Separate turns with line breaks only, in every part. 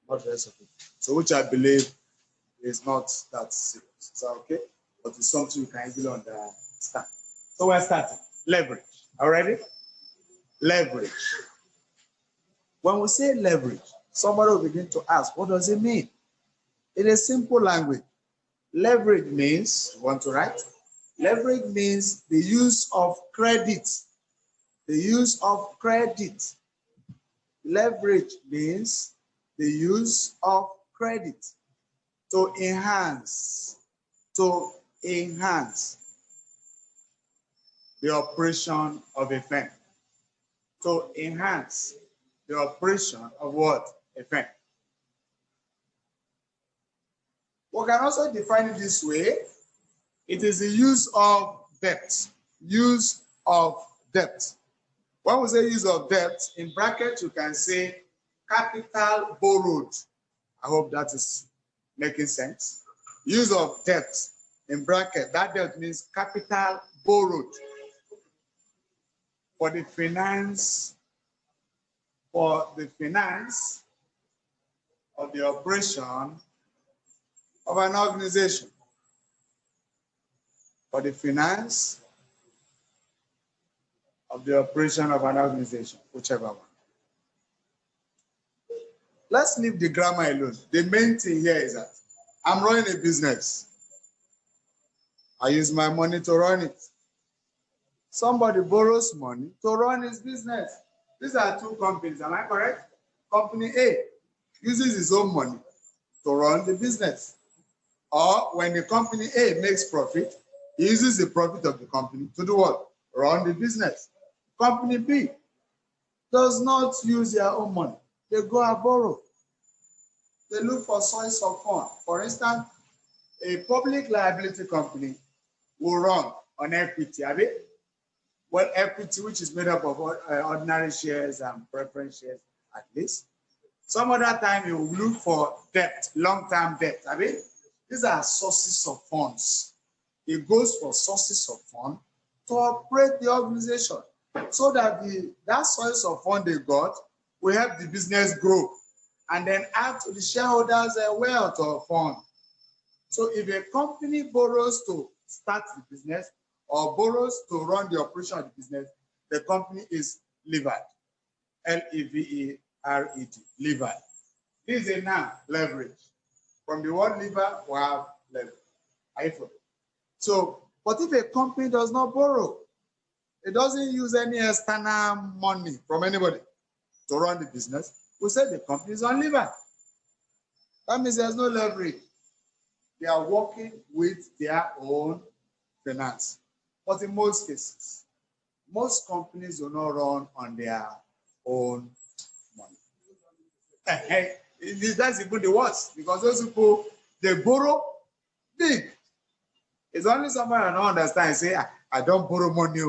Not the rest of it. So which I believe is not that serious. Is that okay? But it's something you can easily understand. So we're starting. Leverage. All ready? Leverage. When we say leverage, somebody will begin to ask, what does it mean? In a simple language, leverage means, you want to write? Leverage means the use of credit. The use of credit. Leverage means the use of credit to enhance the operation of a firm. To enhance the operation of what? A firm. We can also define it this way. It is the use of debt. Use of debt. When we say use of debt, in brackets you can say capital borrowed. I hope that is making sense. Use of debt in bracket, that debt means capital borrowed for the finance of the operation of an organization. For the finance of the operation of an organization, whichever one. Let's leave the grammar alone. The main thing here is that I'm running a business. I use my money to run it. Somebody borrows money to run his business. These are two companies, am I correct? Company A uses his own money to run the business. Or when the company A makes profit, he uses the profit of the company to do what? Run the business. Company B does not use their own money. They go and borrow. They look for source of fund. For instance, a public liability company will run on equity. Well, equity, which is made up of ordinary shares and preference shares, at least. Some other time you look for debt, long-term debt. These are sources of funds. It goes for sources of funds to operate the organization so that that source of fund they got will help the business grow and then add to the shareholders' wealth or fund. So if a company borrows to start the business or borrows to run the operation of the business, the company is levered. L-E-V-E-R-E-D, levered. This is a noun, leverage. From the word lever, we have leverage. So, but if a company does not borrow, it doesn't use any external money from anybody to run the business, we say the company is unlevered. That means there's no leverage. They are working with their own finance. But in most cases, most companies do not run on their own money. That's even the worst, because those people, they borrow big. It's only somebody I don't understand and say, I don't borrow money.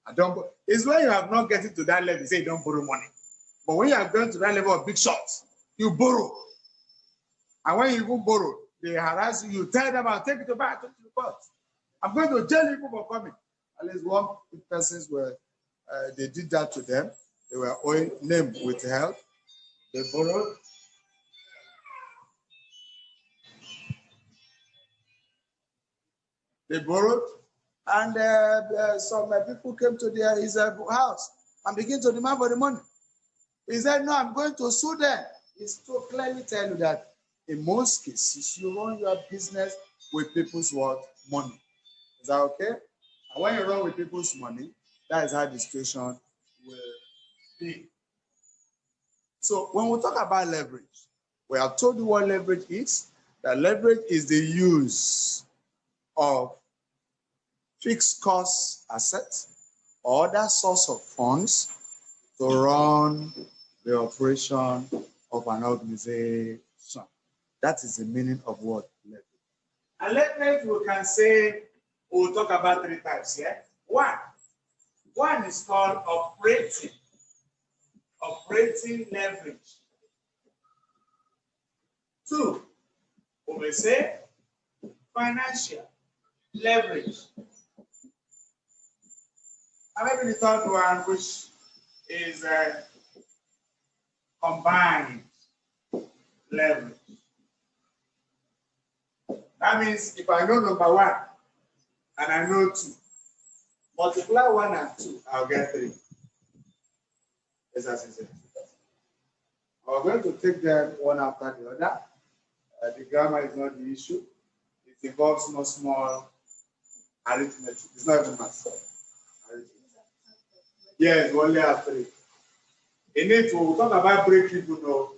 I don't. It's when you have not getting to that level, you say you don't borrow money. But when you have gone to that level of big shots, you borrow. And when you even borrow, they harass you, you tell them, I'll take it to back to the court. I'm going to jail you for coming. At least one persons were, they did that to them. They were owing name withheld. They borrowed. They borrowed, and some people came to his house and began to demand for the money. He said, no, I'm going to sue them. It's to clearly tell you that in most cases, you run your business with people's money. Is that okay? And when you run with people's money, that is how the situation will be. So when we talk about leverage, we have told you what leverage is. That leverage is the use of fixed cost assets or other source of funds to run the operation of an organization. That is the meaning of what leverage. And leverage, we can say, we'll talk about three types here. One is called operating leverage. Two, we may say financial leverage. And maybe the third one, which is combined leverage. That means if I know number 1 and I know 2, multiply 1 and 2, I'll get 3. Yes, as I said. We're going to take them one after the other. The grammar is not the issue. It involves no small arithmetic. It's not even math. Yes, we only have 3. In it, we'll talk about break even. No,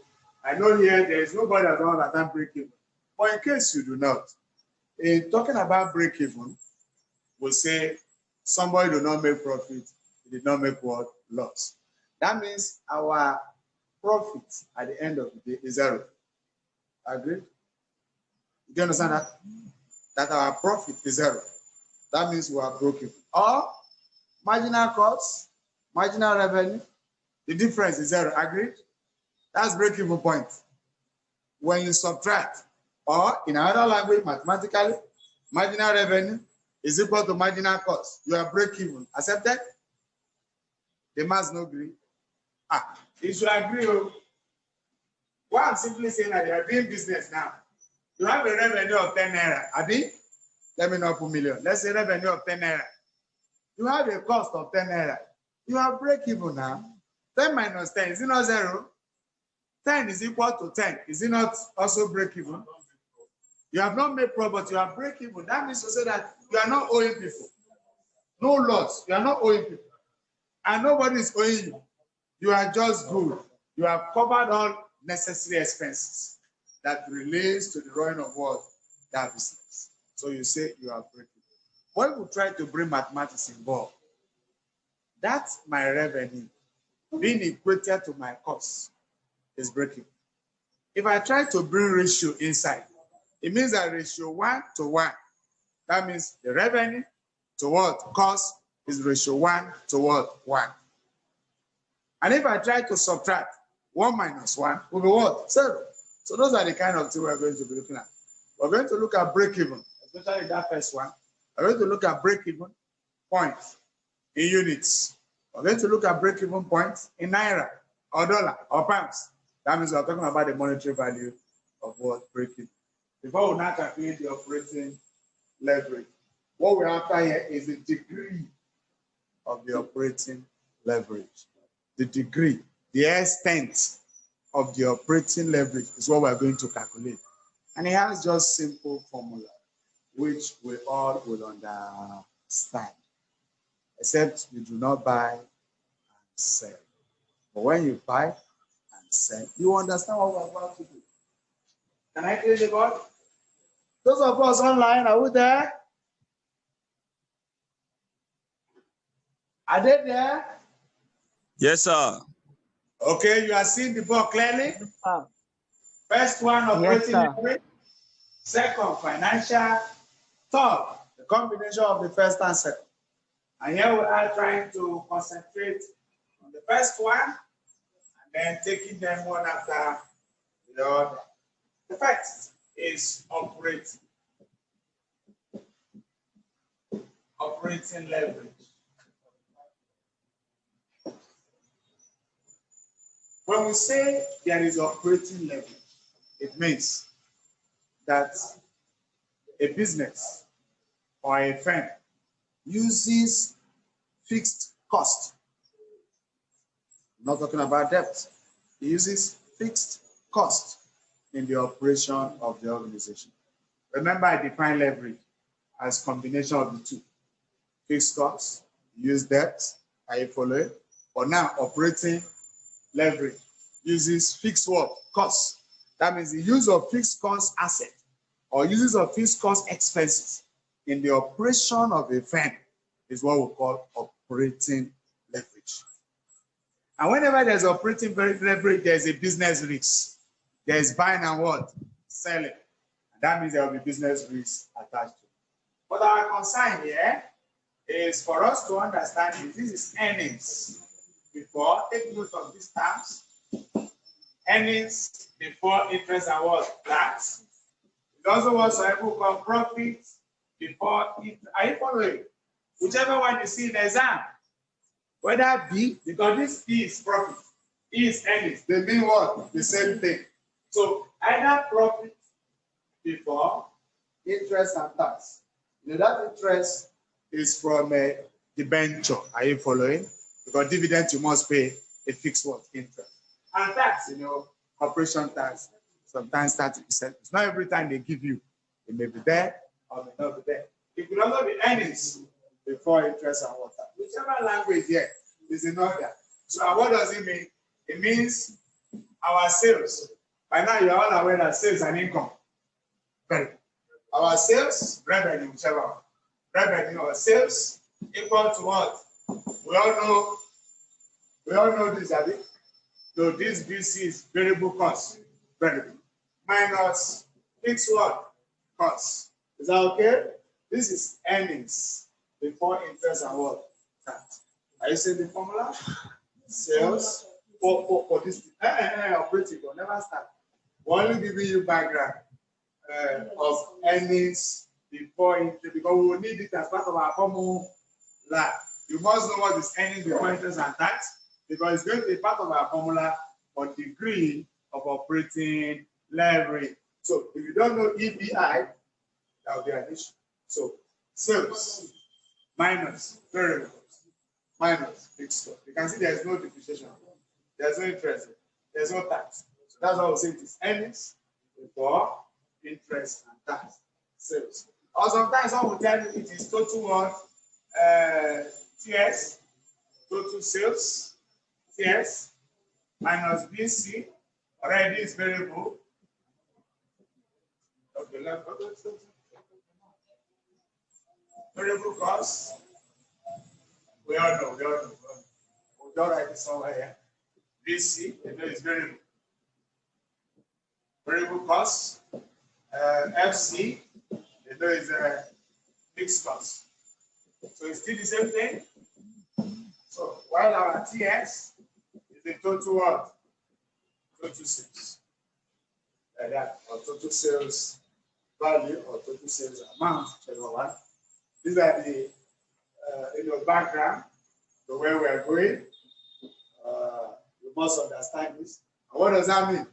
I know here there is nobody that don't understand break even. But in case you do not, in talking about break even, we'll say somebody did not make profit, he did not make what? Loss. That means our profit at the end of the day is 0. Agree? Do you understand that? That our profit is 0. That means we are broken. Or marginal cost, marginal revenue, the difference is 0. Agreed? That's break-even point. When you subtract, or in another language, mathematically, marginal revenue is equal to marginal cost. You are break-even. Accepted? The mass no agree. You should agree. What I'm simply saying that you are doing business now. You have a revenue of 10 naira. Abi? Let me not put million. Let's say revenue of 10 naira. You have a cost of 10 naira. You are break-even now. 10 minus 10, is it not 0? 10 is equal to 10. Is it not also break-even? You have not made profit, but you are break-even. That means to say that you are not owing people. No loss. You are not owing people. And nobody is owing you. You are just good. You have covered all necessary expenses that relates to the running of what? That business. So you say you are break-even. When we try to bring mathematics involved, that's my revenue being equated to my cost is break-even. If I try to bring ratio inside, it means that ratio 1 to 1. That means the revenue to what? Cost is ratio 1 to what? 1. And if I try to subtract 1 minus 1, will be what? 0. So those are the kind of things we're going to be looking at. We're going to look at break-even, especially that first one. We're going to look at break-even points in units. We're going to look at break-even points in naira or dollar or pounds. That means we're talking about the monetary value of what? Break-even. Before we now calculate the operating leverage, what we're after here is the degree of the operating leverage. The degree, the extent of the operating leverage is what we're going to calculate. And it has just simple formula, which we all will understand, except you do not buy and sell. But when you buy and sell, you understand what we're about to do. Can I hear the board? Those of us online, are we there? Are they there?
Yes, sir.
Okay, you are seeing the board clearly? First one, operating leverage. Second, financial. Third, the combination of the first and second. And here we are trying to concentrate on the first one and then taking them one after the other. The first is operating leverage. When we say there is operating leverage, it means that a business or a firm uses fixed cost. I'm not talking about debt. It uses fixed cost in the operation of the organization. Remember, I define leverage as combination of the two. Fixed costs, use debt, are you following? But now operating leverage uses fixed what? Cost. That means the use of fixed cost asset or uses of fixed cost expenses in the operation of a firm is what we call operating leverage. And whenever there's operating leverage, there's a business risk. There's buying and what? Selling. And that means there will be business risk attached to it. But our concern here is for us to understand if this is earnings before, take note of these terms. Earnings before interest and what? Tax. It also was able to call profit before it. Are you following? Whichever one you see in the exam, whether B, because this E is profit, E is earnings, they mean what? The same thing. So either profit before interest and tax. You know, that interest is from a debenture. Are you following? Because dividend, you must pay a fixed what? Interest. And tax, you know, corporation tax, sometimes 30%. It's not every time they give you. It may be there or may not be there. It could also be earnings before interest and water. Whichever language here is in order. So what does it mean? It means our sales. By now you're all aware that sales and income. Very good. Our sales, revenue, whichever one. Revenue or sales equal to what? We all know this, Abby. So this BC is variable cost. Variable. Minus fixed what? Cost. Is that okay? This is earnings before interest and what? Tax. Are you seeing the formula? Sales for this operating, will never start. We're only giving you background of earnings before interest, because we will need it as part of our formula. You must know what is earnings before interest and tax, because it's going to be part of our formula for degree of operating leverage. So if you don't know EBI, that will be an issue. So sales minus variable minus fixed cost. You can see there's no depreciation, there's no interest, there's no tax. So that's why we say it is earnings before interest and tax. Sales. Or sometimes someone will tell you it is total what? TS, total sales, TS minus BC. Already is variable. Okay, let's go. Variable cost. We all know. We'll don't write it somewhere here. BC, you know, is variable. Variable cost. FC, you know, is a fixed cost. So it's still the same thing. So while our TS is the total what? Total sales. Like that, or total sales value or total sales amount, whichever one. These are the background to where we are going. You must understand this. And what does that mean?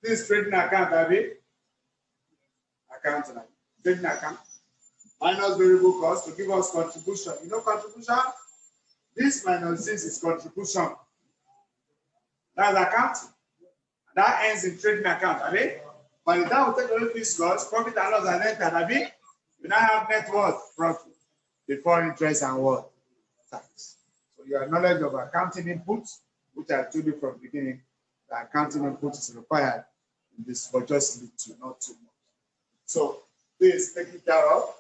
This trading account, Abby. Account, trading account. Minus variable cost to give us contribution. You know contribution? This minus this is contribution. That's accounting. That ends in trading account, Abby. By the time we take away fixed cost, profit and loss are net, Abby. We now have net worth, profit, before interest and what? Tax. So your knowledge of accounting inputs, which I told you from the beginning, the accounting input is required in this, but just little, not too much. So please take it care of.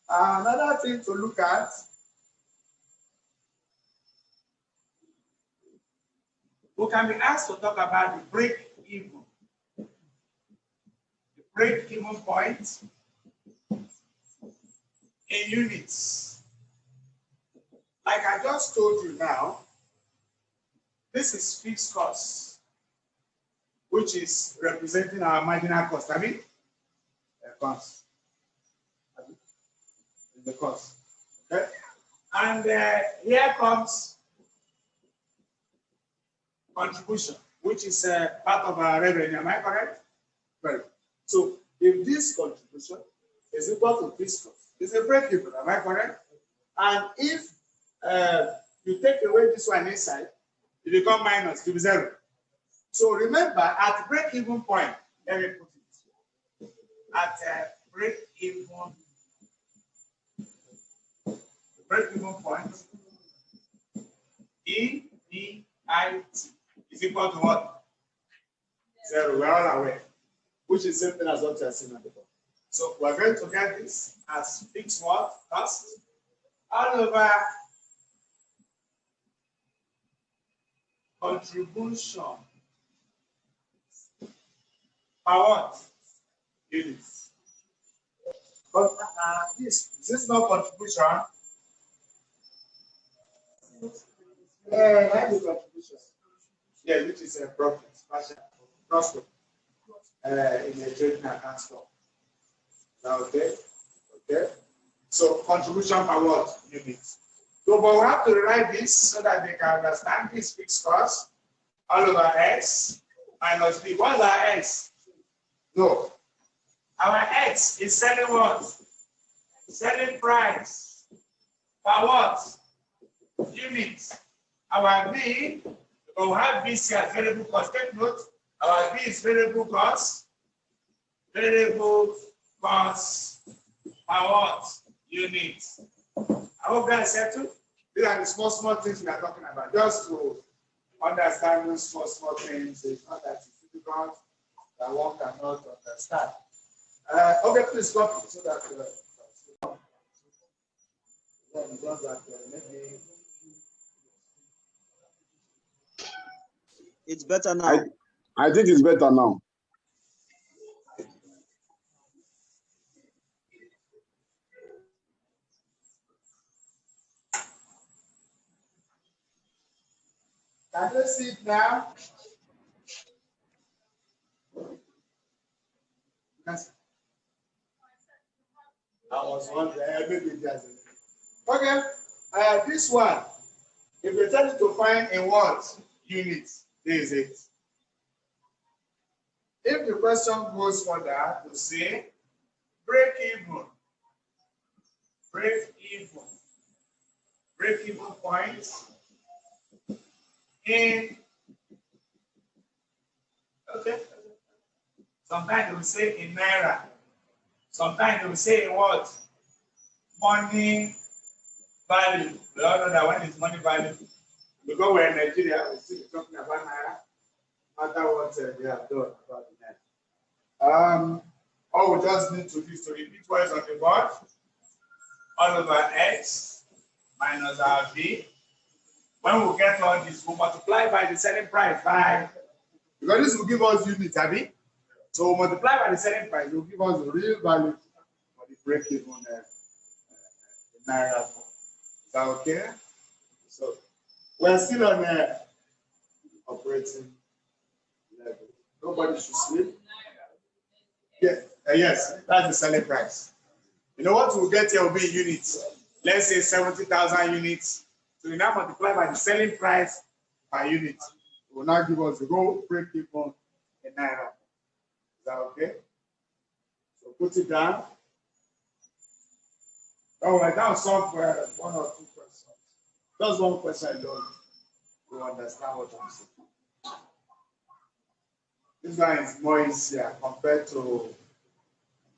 Another thing to look at, we can be asked to talk about the break-even. The break-even point in units. Like I just told you now, this is fixed cost, which is representing our marginal cost. I mean, cost. The cost. Okay? And here comes contribution, which is part of our revenue. Am I correct? Very good. So if this contribution is equal to this cost, it's a break even. Am I correct? And if you take away this one inside, it becomes minus, it will be zero. So remember, at break-even point, let me put it. At break-even point, EBIT is equal to what? Zero. We're all aware, which is the same thing as what you have seen before. So we're going to get this as fixed what? Cost all over contribution per what? Units. But this is not contribution. Contribution. Yeah, which is a profit, profit in a trading account store. Okay. Okay. So contribution per what? Units. So, but we have to rewrite this so that they can understand this fixed cost all over S minus B. What's our S?
No. Our X is selling what? Selling price. For what? Units. Our B, we have BC as variable cost. Take note, our B is variable cost. Variable cost per what? Units. I hope guys settled. These are the small things we are talking about. Just to understand those small things. It's not that it's difficult that one cannot understand. Okay, please stop so that maybe
It's better now.
I think it's better now.
can you see it now? Yes. I was wondering, maybe just okay. This one, if they tell you to find in what units, this is it. If the question goes further to say break even points in, okay. Sometimes they will say in naira. Sometimes they will say in what? Money value. We all know that when it's money value. Because we're in Nigeria, we still talking about naira. No matter what they have done about the naira. All we just need to do is to repeat what is on the board. All over x minus our b. When we get all this, we multiply by the selling price by, because this will give us units, Abby. So multiply by the selling price, it will give us the real value for the break-even naira. Is that okay? So we're still on operating level. Nobody should sleep. Yeah, yes, that's the selling price. You know what we'll get here will be units. Let's say 70,000 units. So we now multiply by the selling price per unit. It will now give us the raw break-even in naira. Is that okay? So put it down. All right, now solve one or two questions. Just one question alone to understand what I'm saying. This one is more easier compared to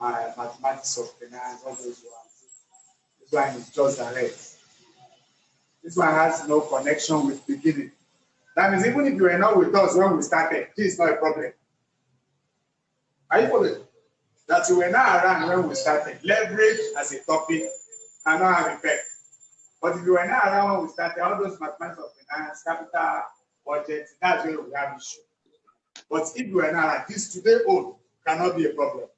my mathematics of finance, all those ones. This one is just direct. This one has no connection with beginning. That means even if you were not with us when we started, this is not a problem. Are you following? That you were not around when we started. Leverage as a topic cannot have effect. But if you were not around when we started, all those mathematics of finance, capital, budget, that's where we have issue. But if you were not around, this today own cannot be a problem.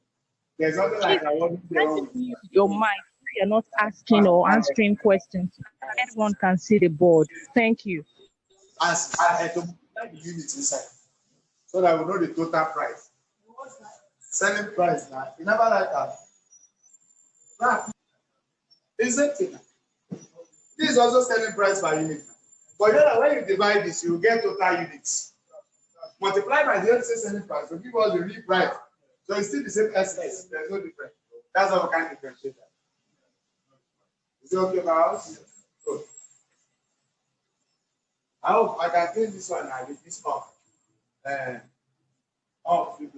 There's nothing like I want to
mute your mic. You're not asking or answering questions. Everyone can see the board. Thank you.
As I to multiply the units inside, so that we know the total price. Selling price now. You never like that. Nah. Isn't it? This is also selling price per unit. But you know that when you divide this, you get total units. Multiply by the unit selling price to give us the real price. So it's still the same essence. There's no difference. That's how we can differentiate that. Is it okay, Miles? Good. I hope I can clean this one now with this off.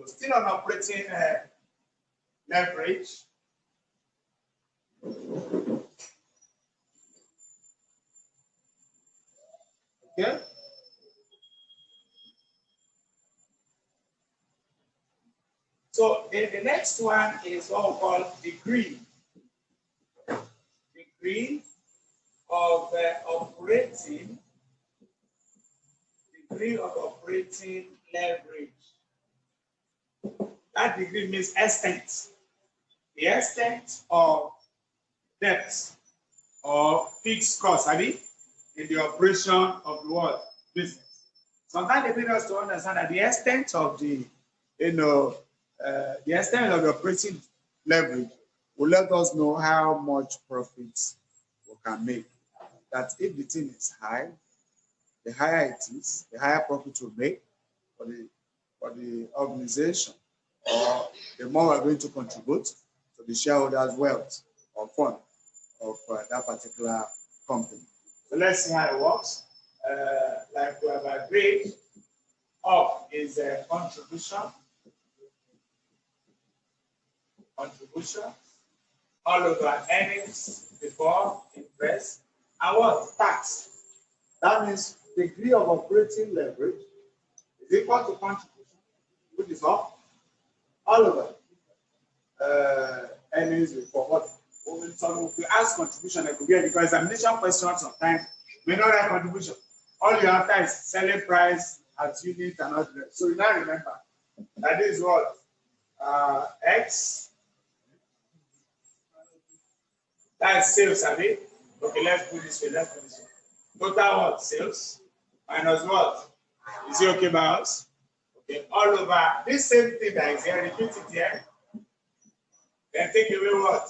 Still on operating leverage. Okay. So the next one is what we call degree. Degree of operating. Degree of operating leverage. That degree means extent. The extent of debt or fixed cost, in the operation of the world business. Sometimes they need us to understand that the extent of the extent of the operating leverage will let us know how much profits we can make. That if the thing is high, the higher it is, the higher profit we make for the organization
or the more we're going to contribute to the shareholders' wealth or fund of that particular company.
So let's see how it works. Like we have agreed, up is a contribution. Contribution all over earnings before interest and what? Tax. That means degree of operating leverage is equal to contribution, which is up, all over earnings before what? So if we ask contribution, it could be because examination questions sometimes may not have contribution. All you have to is selling price at unit and all that. So you now remember that is what? X. That's sales, I mean. Okay, let's put this way. Let's put this way. Total what? Sales minus what? Is it okay by us? Okay, all over this same thing that is here, repeat it here. Then take away what?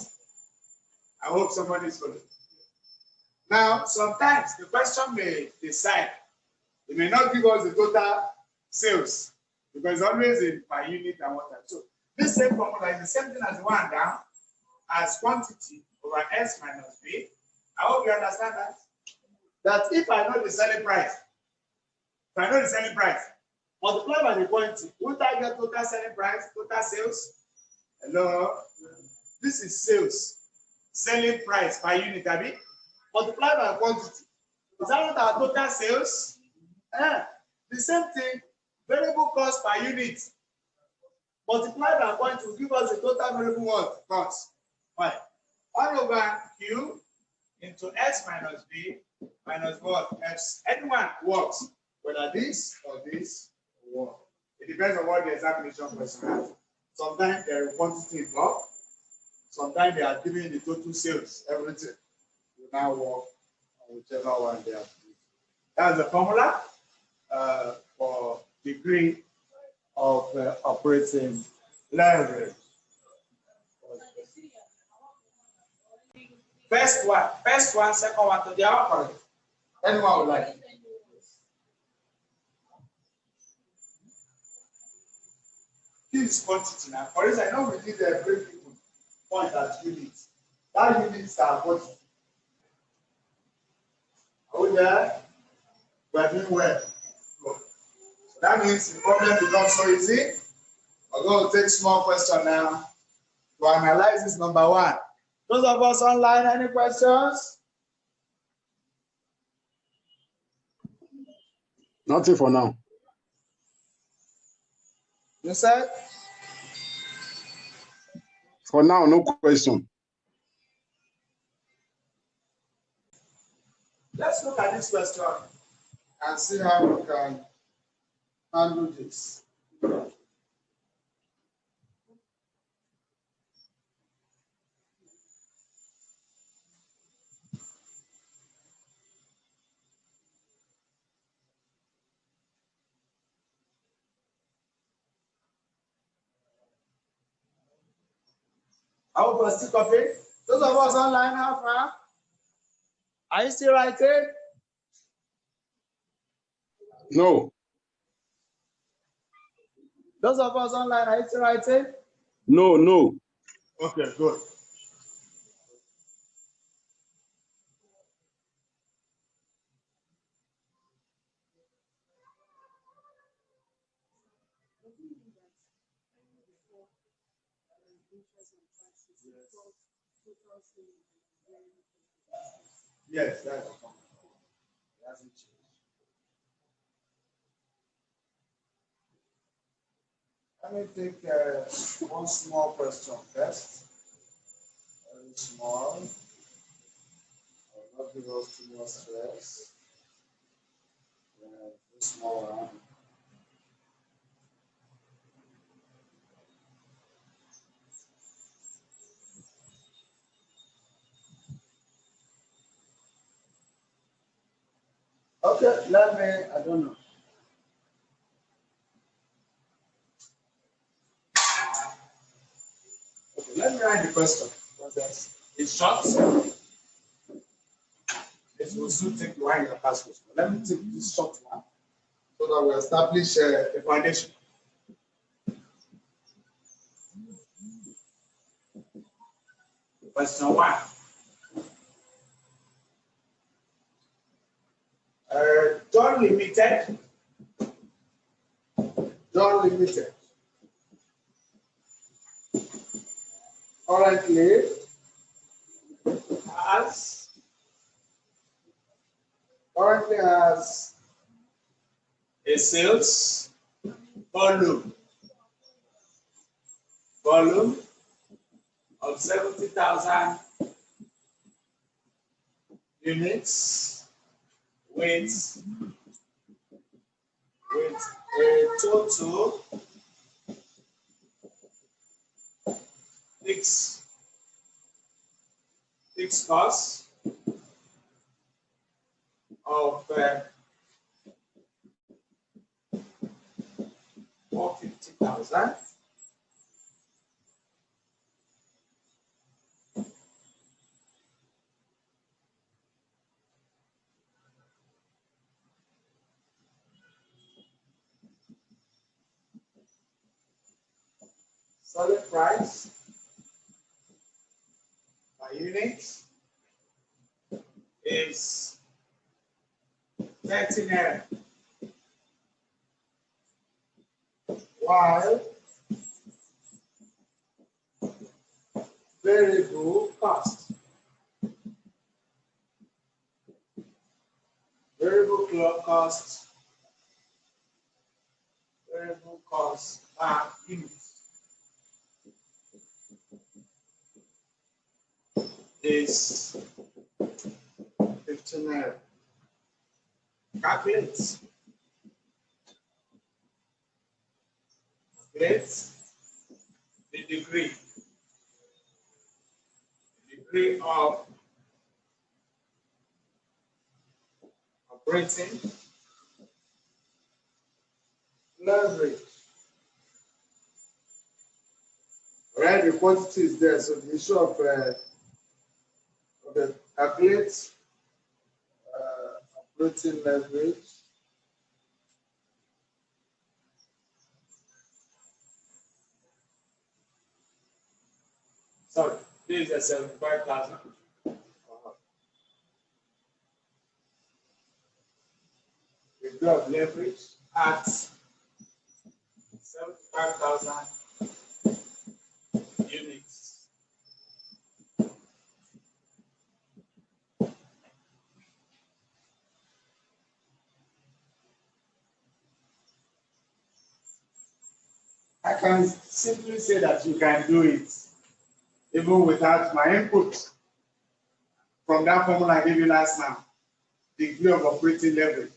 I hope somebody is following. Now, sometimes the question may decide. It may not give us the total sales because it's always in per unit and what. So this same formula is the same thing as the one down as quantity over S minus B. I hope you understand that. That if I know the selling price, multiply by the quantity, would I get total selling price, total sales? Hello? This is sales. Selling price per unit, Abi. Multiply by quantity. Is that not our total sales? The same thing, variable cost per unit. Multiply by quantity will give us the total variable what? Cost. Why? 1 over Q into S minus B minus what? F. Anyone works, whether this or this will work. It depends on what the examination question has. Sometimes there is quantity involved. Sometimes they are giving the total sales, everything. You now work on whichever one they have. That's the formula for degree of operating leverage. First one, second one to the opposite. Anyone would like? This is quantity now. For instance, I know we did a break even point at units. That units are quantity. Are we there? We are doing well. Good. So that means the problem becomes so easy. We're going to take small question now to analyze this number one. Those of us online, any questions?
Nothing for now.
You said?
For now, no question.
Let's look at this question
And see how we can handle this.
I hope we're still copying.
Those of us online, how far? Are you still writing?
No.
Those of us online, are you still writing?
No.
Okay, good. Yes, that's a comment. It hasn't changed. Let me take one small question first. Very small. I'll not give us too much stress. Very small one. Okay, I don't know. Okay, let me write the question. It's short. It will soon take the one in the past question. Let me take this short one so that we establish a foundation.
Question 1. John Limited. John Limited. Currently has a sales volume of 70,000 units with a total fixed cost of 450,000. Selling price by unit is 30 naira, while variable cost per unit is 15 naira. Calculate the degree of operating leverage. Right, the quantity is there, so the issue of the calculate operating leverage. Sorry, this is 75,000. The degree of leverage at 75,000 units. I can simply say that you can do it even without my input from that formula I gave you last now. Degree of operating leverage.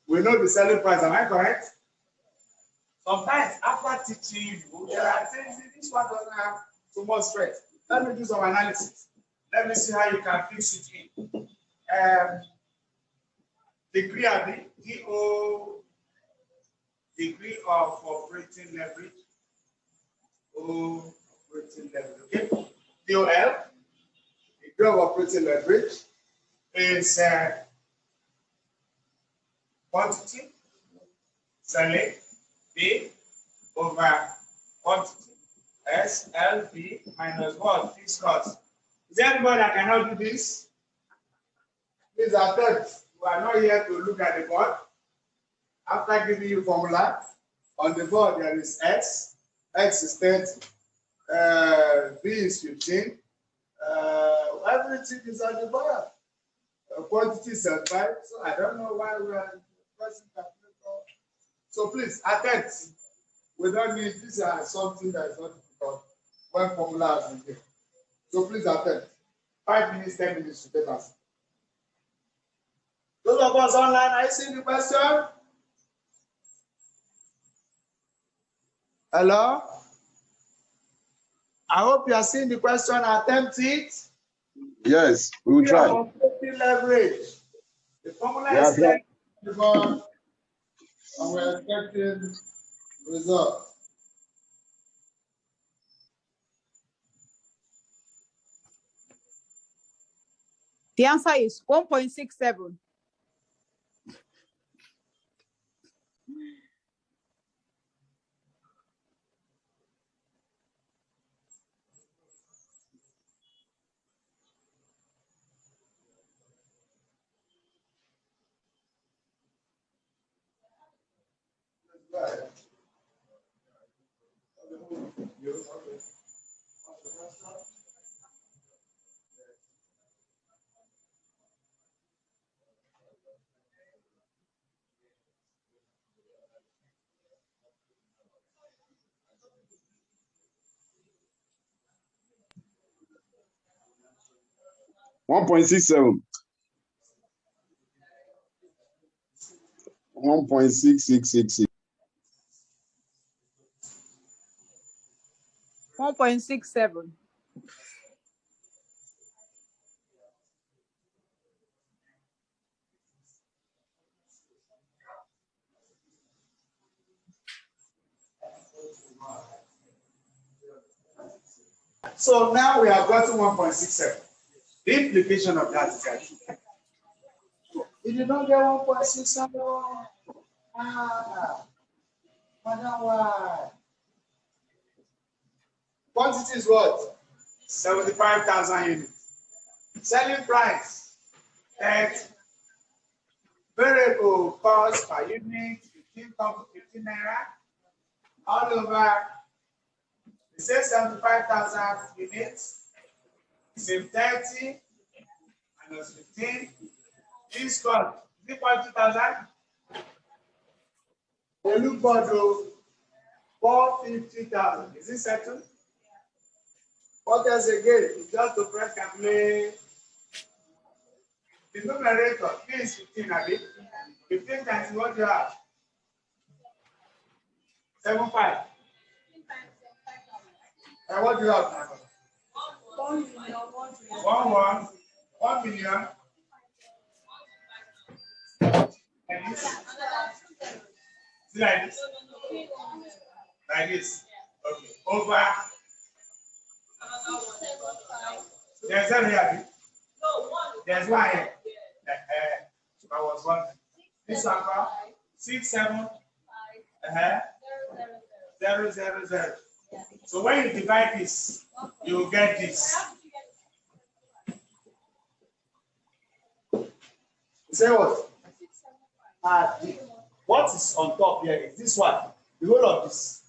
We know the selling price, am I correct? Sometimes after teaching you, there are things, this one doesn't have too much stress. Let me do some analysis. Let me see how you can fix it in. Degree of the DO, degree of operating leverage. Operating leverage, okay? DOL, degree of operating leverage is quantity, selling, B over quantity, SLP minus what? Fixed cost. Is there anybody that cannot do this? Please attempt. We are not here to look at the board. After giving you formula, on the board there is X. X is 30. B is 15. Everything is on the board. Quantity is 5. So I don't know why we are pressing calculator. So please attempt. We don't need this as something that is not difficult when formula has been given. So please attempt. 5 minutes, 10 minutes to get us. Those of us online, are you seeing the question? Hello? I hope you are seeing the question. Attempt it.
Yes, we will try.
Leverage. The formula is set before, and we're expecting results.
The answer is 1.67.
$1.67. 1.6666.
1.67.
So now we have gotten 1.67. The implication of that is that if you don't get 1.67, madam, why? Quantity is what? 75,000 units. Selling price, 30. Variable cost per unit, 15 naira. All over, it says 75,000 units. Same 30 minus 15. This cost, is it 2,000? They look for the 450,000. Is it settled? What else again? It's just to press calculate. The numerator, P is 15, Abi. 15 times what you have? 75. And what do you have now? 1 million. Like this. See like this? Like this. Okay. Over. There's one here. There's one here. I was wondering. This one, 6, 7. 0, 0, 0. So when you divide this, you will get this. Say what? What is on top here is this one. The whole of this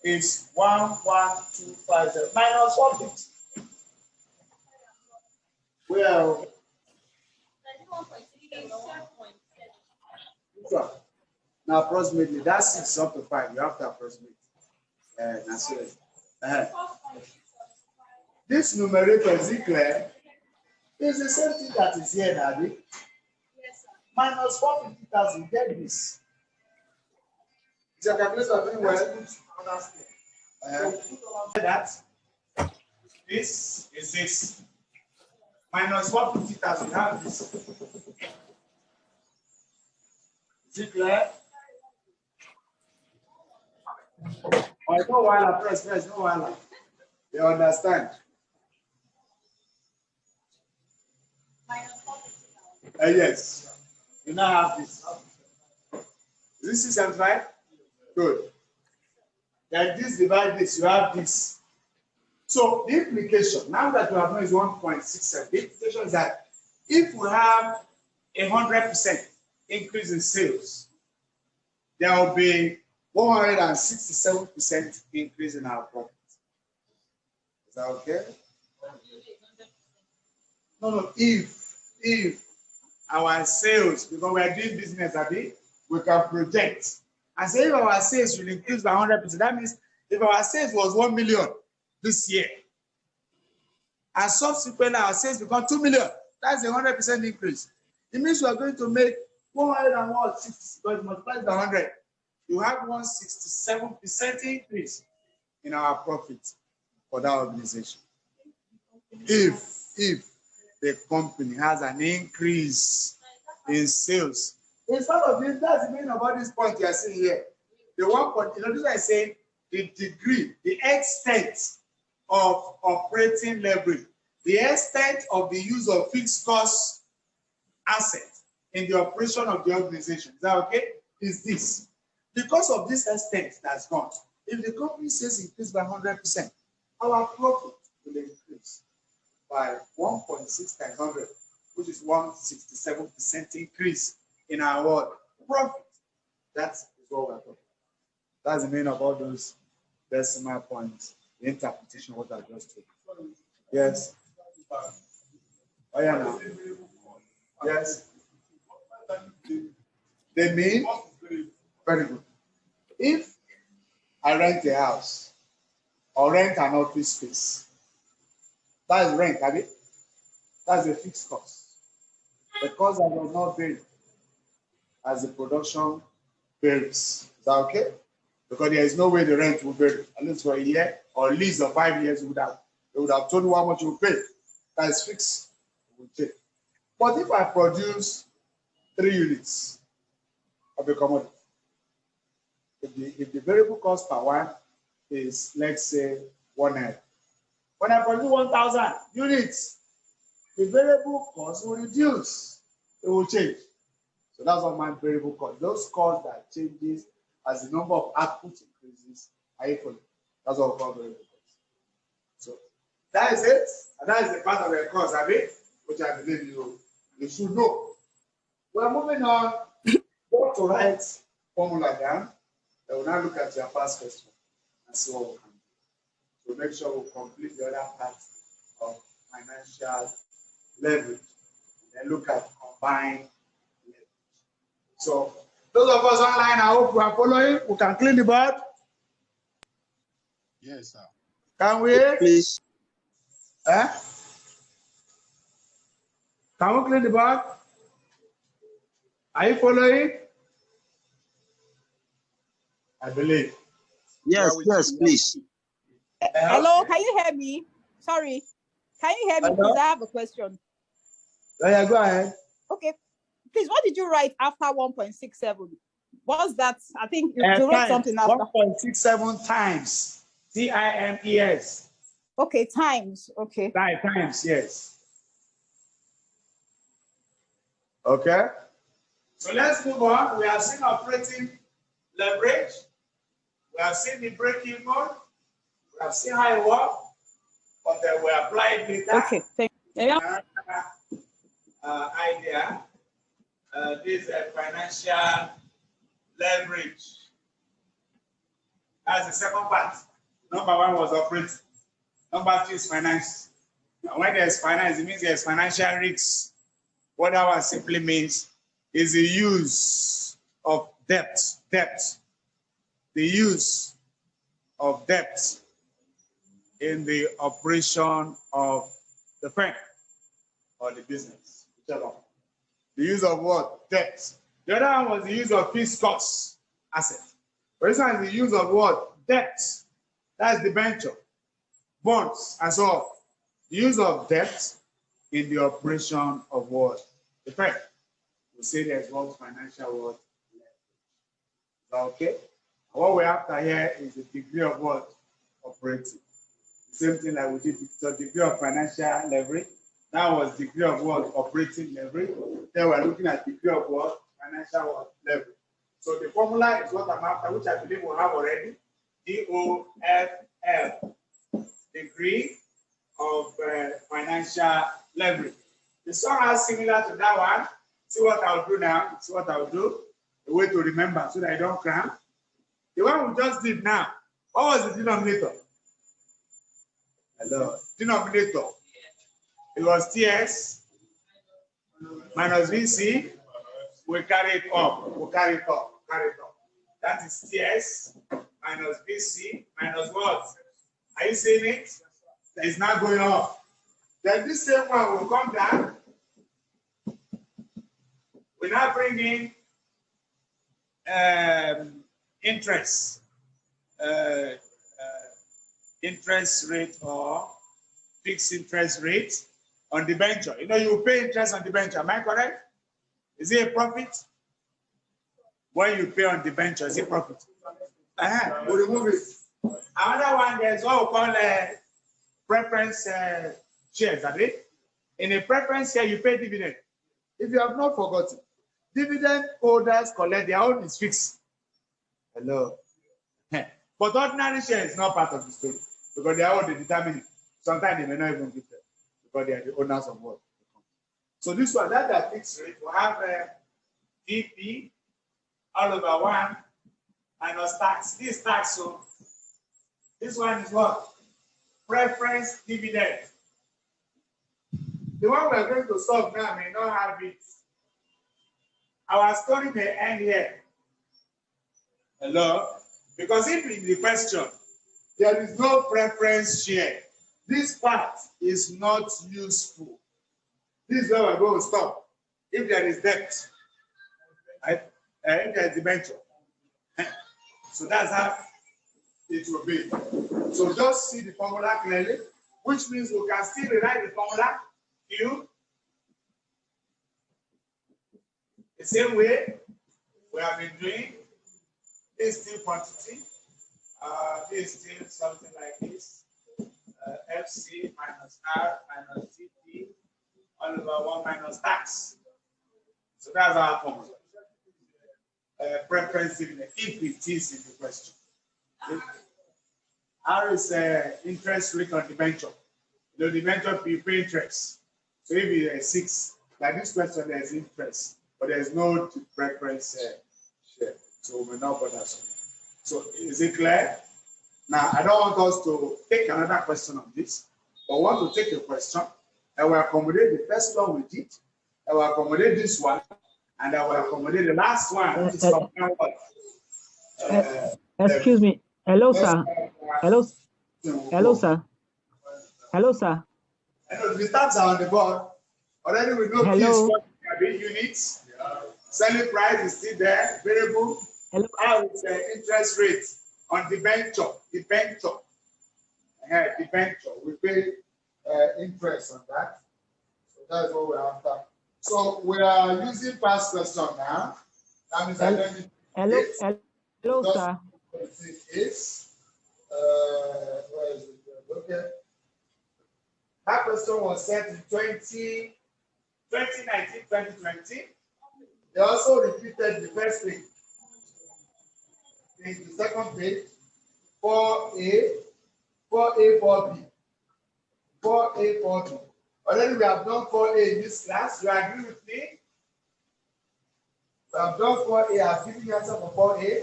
is 11250 minus 150. Well, now approximately that's 6 up to 5. You have to approximate. That's it. This numerator, is it clear? It's the same thing that is here, Nabi. Minus 450,000, get this. Is your calculator doing well? That. This is this. Minus 450,000, have this. Is it clear? Or no while press, no while. You understand? Yes. You now have this. This is 75? Good. Then this divide this, you have this. So the implication, now that you have known is 1.67, the implication is that if we have 100% increase in sales, there will be 167% increase in our profit. Is that okay? No, if our sales, because we are doing business, Abi, we can project. And say if our sales will increase by 100%, that means if our sales was 1 million this year, and subsequently our sales become 2 million, that's a 100% increase. It means we are going to make 160, but multiplied by 100. You have 167% increase in our profit for that organization. If the company has an increase in sales, in spite of this, that's the meaning about this point you are seeing here. The 1 point, this is why I say the degree, the extent of operating leverage, the extent of the use of fixed cost assets in the operation of the organization. Is that okay? Is this. Because of this extent that's gone, if the company says increase by 100%, our profit will increase by 1.6 times 100, which is 167% increase in our profit. That's what we're talking about. That's the meaning of all those
decimal point, the interpretation of what I just told you. Yes. Oh, yeah, now. Yes. They mean, very good. If I rent a house or rent an office space, that is rent, have it? That's a fixed cost. The cost that does not vary as the production varies. Is that okay? Because there is no way the rent will vary, at least for a year or at least 5 years. They would have told you how much you pay. That is fixed. But if I produce 3 units of a commodity, if the variable cost per one is, let's say, 1 naira, when I produce 1,000 units, the variable cost will reduce. It will change. So that's what my variable cost. Those costs that changes as the number of output increases are equal. That's what we call variable cost. So that is it. And that is the part of the cost, which I believe you should know. We're moving on. Go to write formula down. Then we'll now look at your past question and see what we can do. So make sure we complete the other part of financial leverage. Then look at combined leverage. So those of us online, I hope we are following. We can clean the board.
Yes, sir.
Can we?
Please.
Can we clean the board? Are you following? I believe.
Yes, yes, please.
Hello, can you hear me? Sorry. Can you hear me,
Hello?
please? I have a question.
Yeah, go ahead.
Okay. Please, what did you write after 1.67? What's that? I think you wrote something after.
1.67 times. TIMES.
Okay, times. Okay.
Times, yes. Okay. So let's move on. We have seen operating leverage. We have seen the break-even. We have seen how it works. But then we apply it later.
Okay, thank you.
Idea. This is financial leverage. That's the second part. Number 1 was operating. Number 2 is finance. And when there's finance, it means there's financial risks. What that one simply means is the use of debt. The use of debt in the operation of the firm or the business, whichever. The use of what? Debt. The other one was the use of fixed cost asset. For instance, the use of what? Debt. That's debenture, bonds, and so on. The use of debt in the operation of what? The firm. We say there's what financial what? Okay? And what we have here is the degree of what? Operating. The same thing like we did, so degree of financial leverage. That was degree of what? Operating leverage. Then we're looking at degree of what? Financial what? Leverage. So the formula is what I'm after, which I believe we have already. DOFL. Degree of financial leverage. The song is similar to that one. See what I'll do now. See what I'll do. A way to remember so that I don't cram. The one we just did now. What was the denominator? Hello. Denominator. It was TS minus VC. We carry it up. We carry it up. Carry it up. That is TS minus VC minus what? Are you seeing it? It's not going up. Then this same one will come down. We now bring in interest. Interest rate or fixed interest rate on the debenture. You know, you pay interest on the debenture. Am I correct? Is it a profit? When you pay on the debenture, is it profit? We remove it. Another one, there's what we call preference shares. Are they? In a preference share, you pay dividend. If you have not forgotten, dividend holders collect their own is fixed. Hello. But ordinary share is not part of the story because they are all the determining. Sometimes they may not even give them because they are the owners of what. So this one, that's a fixed rate. We have DP all over 1 minus tax. This tax, so
This one is what? Preference dividend. The one we're going to solve now may not have it. Our story may end here. Hello? Because if in the question, there is no preference share, this part is not useful. This is where we're going to stop. If there is debt, if there is debenture. So that's how it will be. So just see the formula clearly, which means we can still rewrite the formula Q the same way we have been doing. This still quantity. This still something like this. FC minus R minus TP all over 1 minus tax. So that's our formula. Preference dividend, if it is in the question. R is interest rate on debenture. The debenture you pay interest. So if it is 6, like this question, there is interest, but there is no preference share. So we will not bother. So is it clear? Now I don't want us to take another question on this, but I want to take a question. I will accommodate the first one we did. I will accommodate this one, and I will accommodate the last one. Which is
excuse me. Hello, sir. Hello. Hello, sir. Hello, sir.
The stats are on the board. Already we know
hello.
Keys, units. Selling price is still there. Variable.
Hello.
How is the interest rate on debenture? Debenture. We pay interest on that. So that's what we're after. So we are using past question now. That means identity.
Hello, sir.
Is where is it? Okay. That question was set in 2019, 2020. They also repeated the first thing. In the second page, 4A, 4B. Already we have done 4A in this class. You agree with me? We have done 4A. I've given you answer for 4A.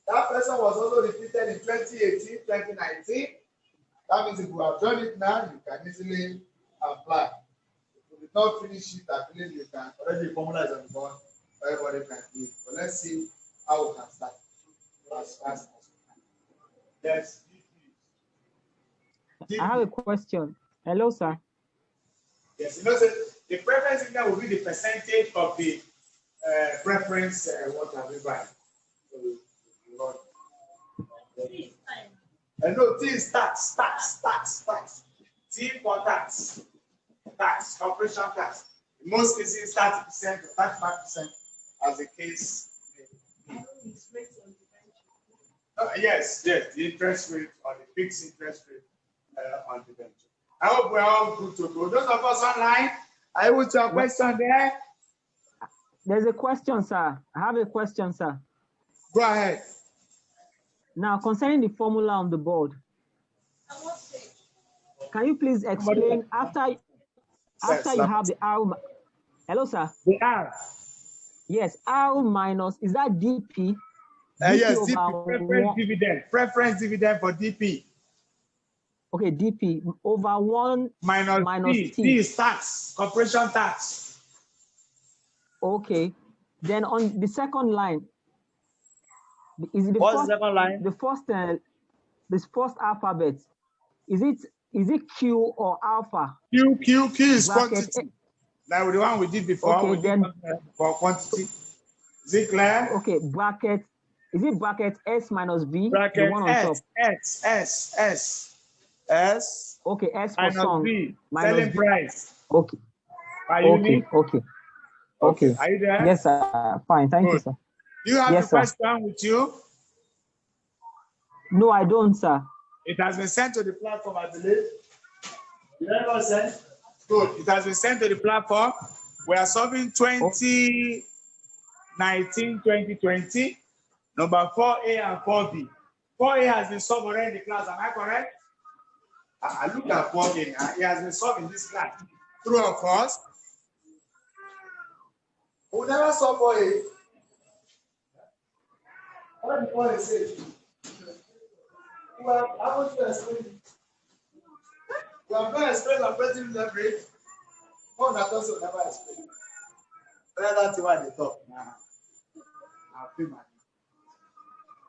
That question was also repeated in 2018, 2019. That means if you have done it now, you can easily apply. If you did not finish it, I believe you can. Already the formula is on the board. Everybody can do it. But let's see how we can start. As fast as we can. Yes.
I have a question. Hello, sir.
Yes, you know, the preference dividend will be the percentage of the preference what have we buy. No, T is tax. T for tax, corporation tax. In most cases, 30% or 35%, as the case may be. Yes, the interest rate or the fixed interest rate on the venture. I hope we're all good to go. Those of us online, I will to a question there.
There's a question, sir. I have a question, sir.
Go ahead.
Now, concerning the formula on the board, can you please explain after you have the R? Hello, sir.
The R.
Yes, R minus, is that DP?
Yes, DP, preference dividend for DP.
Okay, DP over 1 minus T.
T is tax, corporation tax.
Okay, then on the second line, is it the
What's
first,
the second line?
This first alphabet, is it Q or alpha?
Q is
bracket
quantity. Like the one we did before.
Okay, then
for quantity. Is it clear?
Okay, bracket. Is it bracket S minus V?
Bracket
the one on top.
S.
Okay, S for
minus
song.
V.
Minus
Selling
V.
price.
Okay.
Are you
Okay.
Are you there?
Yes, sir. Fine. Thank you, sir.
Do you have
yes,
the question with you?
No, I don't, sir.
It has been sent to the platform, I believe. Did I not send? Good. It has been sent to the platform. We are solving 2019, 2020. Number 4A and 4B. 4A has been solved already in the class. Am I correct? I look at 4A now. It has been solved in this class. True or false? We never saw 4A. What did 4A say? Well, I want to explain it. We are going to explain operating leverage. Oh, that also never explained. That's why they talk now. I'll pay money.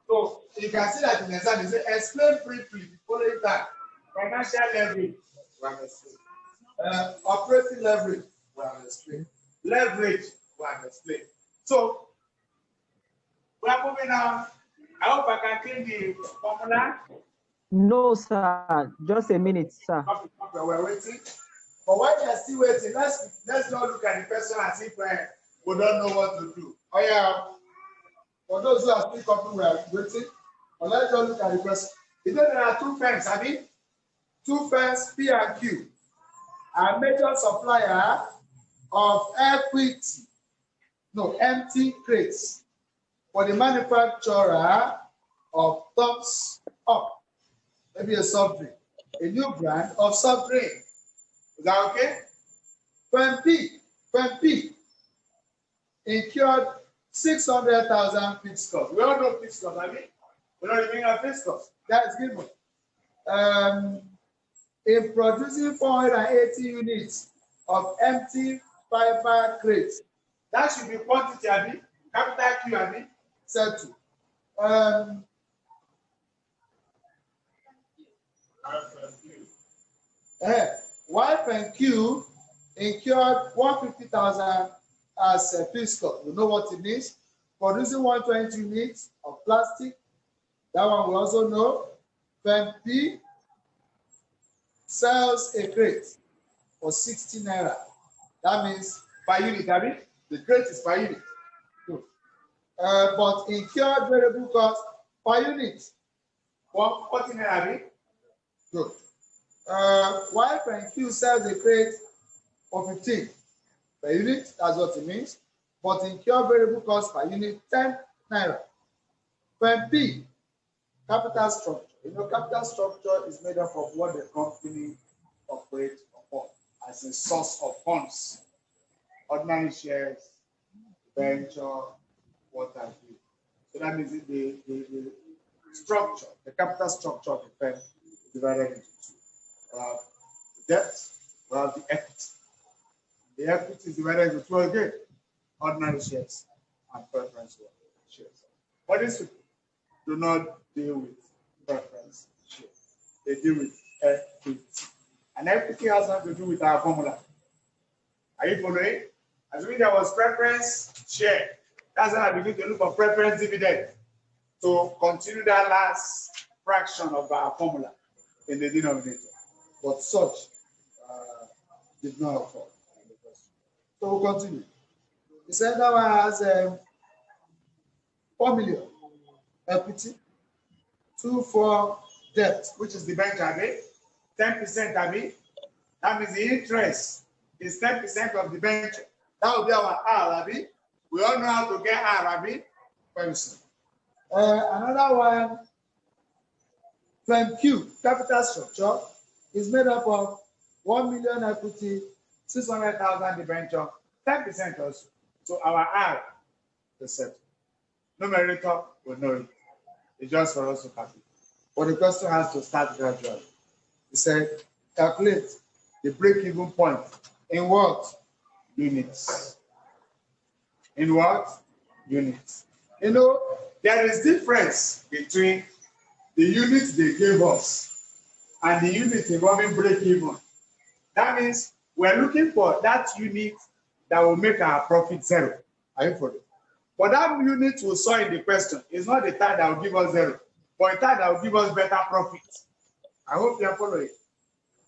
So you can see that in the exam, they say explain briefly the following time. Financial leverage, we have explained. Operating leverage, we have explained. Leverage, we have explained. So we are moving on. I hope I can clean the formula.
No, sir. Just a minute, sir.
Okay, we're waiting. But while they're still waiting, let's not look at the person as if we don't know what to do. Oh yeah. For those who are still coming, we are waiting. But let's just look at the person. You know there are two firms, I mean, two firms, P and Q, are major supplier of empty crates for the manufacturer of Thumbs Up, maybe a soft drink, a new brand of soft drink. Is that okay? Firm P incurred 600,000 fixed costs. We all know fixed costs, I mean, we're not living on fixed costs. That is given. In producing 480 units of empty fiber crates, that should be quantity, I mean, capital Q, I mean, set to. Y and Q incurred 150,000 as a fixed cost. You know what it means? Producing 120 units of plastic. That one we also know. Firm P sells a crate for 60 naira. That means per unit, I mean, the crate is per unit. Good. But incurred variable cost per unit, 140 naira, I mean. Good. Y and Q sells a crate for 15 per unit, that's what it means. But incur variable cost per unit 10 naira. Firm P, capital structure. You know, capital structure is made up of what the company operates upon as a source of funds. Ordinary shares, venture, what have you. So that means the structure, the capital structure of the firm is divided into two. The debt, we have the equity. The equity is divided into two again, ordinary shares and preference shares. But these people do not deal with preference shares. They deal with equity. And equity has nothing to do with our formula. Are you following? Assuming there was preference share, that's when I begin to look for preference dividend to continue that last fraction of our formula in the denominator. But such did not occur. So we'll continue. He said that one has 4 million equity, 2 for debt, which is the bank Abi, 10% Abi. That means the interest is 10% of the venture. That will be our R Abi. We all know how to get R Abi. Another one, firm Q, capital structure, is made up of 1 million equity, 600,000 debenture, 10% also. So our R is set. Numerator will know it. It's just for us to calculate. But the question has to start gradually. He said, calculate the break-even point in what? Units. In what? Units. You know, there is difference between the units they gave us and the unit involving break-even. That means we're looking for that unit that will make our profit zero. Are you following? But that unit we saw in the question is not the type that will give us zero, but a type that will give us better profit. I hope you are following.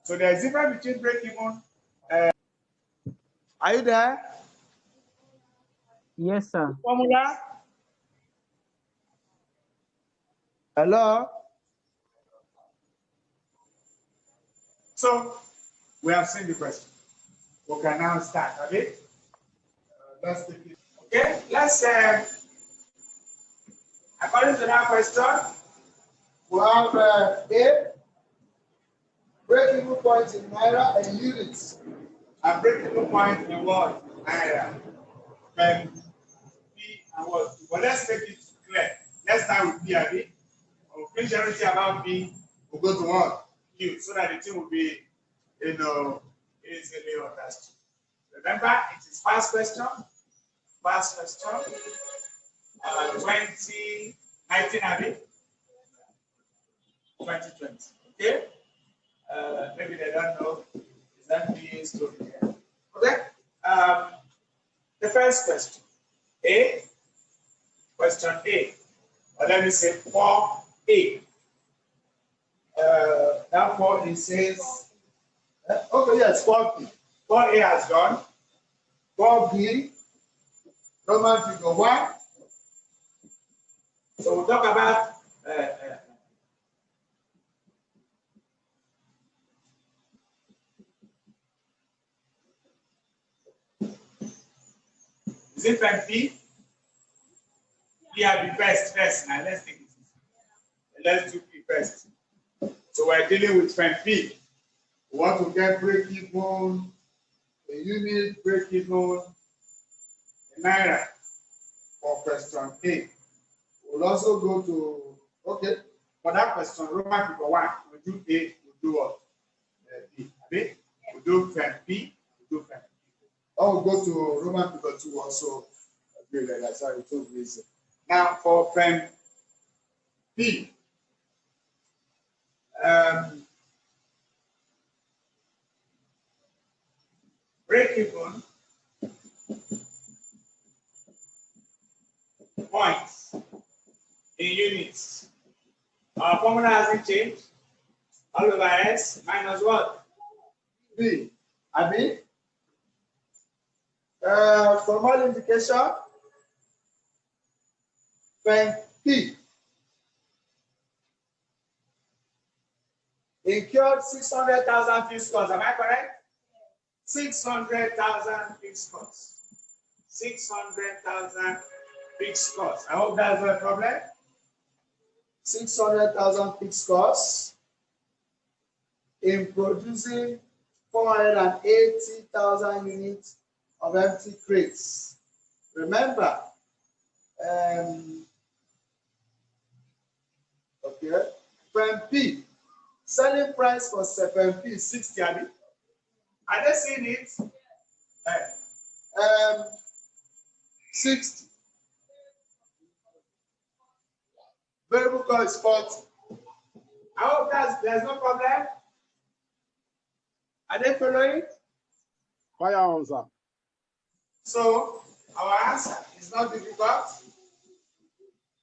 So there is difference between break-even. Are you there?
Yes, sir.
Formula? Hello? So we have seen the question. We can now start, okay? Let's take it. Okay, let's according to that question, we have A, break-even point in naira and units. And break-even point in what? Naira. And B and what? But let's make it clear. Let's start with B and B. majority about B will go to what? Q, so that the thing will be, easily understood. Remember, it is past question. 2019, 2020. Okay? Maybe they don't know. Is that B story here? Okay? The first question. Question A. Or let me say 4A. Now 4 it says, okay, yes, 4B. 4A has gone. 4B, Roman figure 1. So we'll talk about is it pen P? P are the best first. Now let's take it. Let's do P first. So we're dealing with pen P. We want to get break even, a unit break even in Naira for question A. We'll also go to, okay, for that question, Roman figure 1, we do A, we do what? B. We do pen P, we do pen P. Or we'll go to Roman figure 2 also. Okay, that's how it took reason. Now for pen P, break even points in units. Our formula hasn't changed. All over S minus what? B. I mean, for more indication, pen P incurred 600,000 fixed costs. Am I correct? 600,000 fixed costs. 600,000 fixed costs. I hope that's not a problem. 600,000 fixed costs in producing 480,000 units of empty crates. Remember, okay, pen P, selling price for pen P is 60. Are they seeing it? 60. Variable cost is 40. I hope there's no problem. Are they following?
Fire on, sir.
So our answer is not difficult.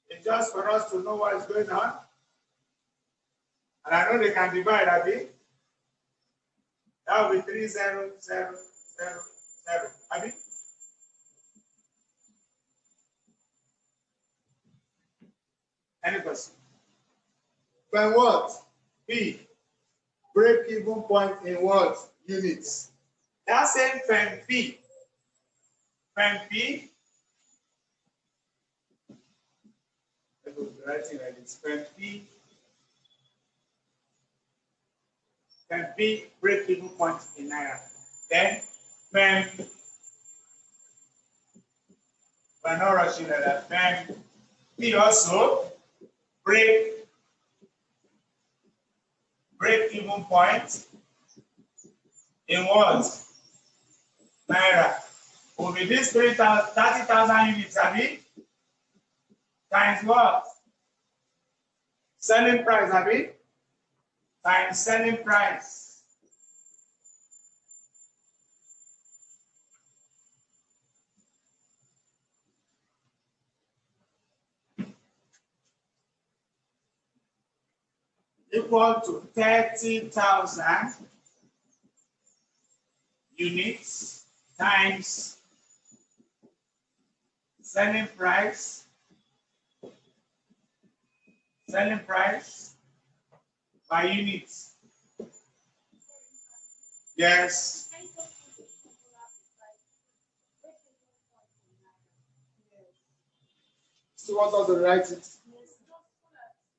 It's just for us to know what is going on. And I know they can divide a bit. That will be 30007. Abi? Any question? Pen what? P. Break even point in what? Units. That same pen P. Pen P. I will be writing like this. Pen P. Pen P. Break even point in Naira. Then pen. We're not rushing like that. Pen P also. Break even point in what? Naira. Will be this 30,000 units, Abi? Times what? Selling price, Abi? Times selling price. Equal to 30,000 units times selling price by units. Yes. So what are the write it?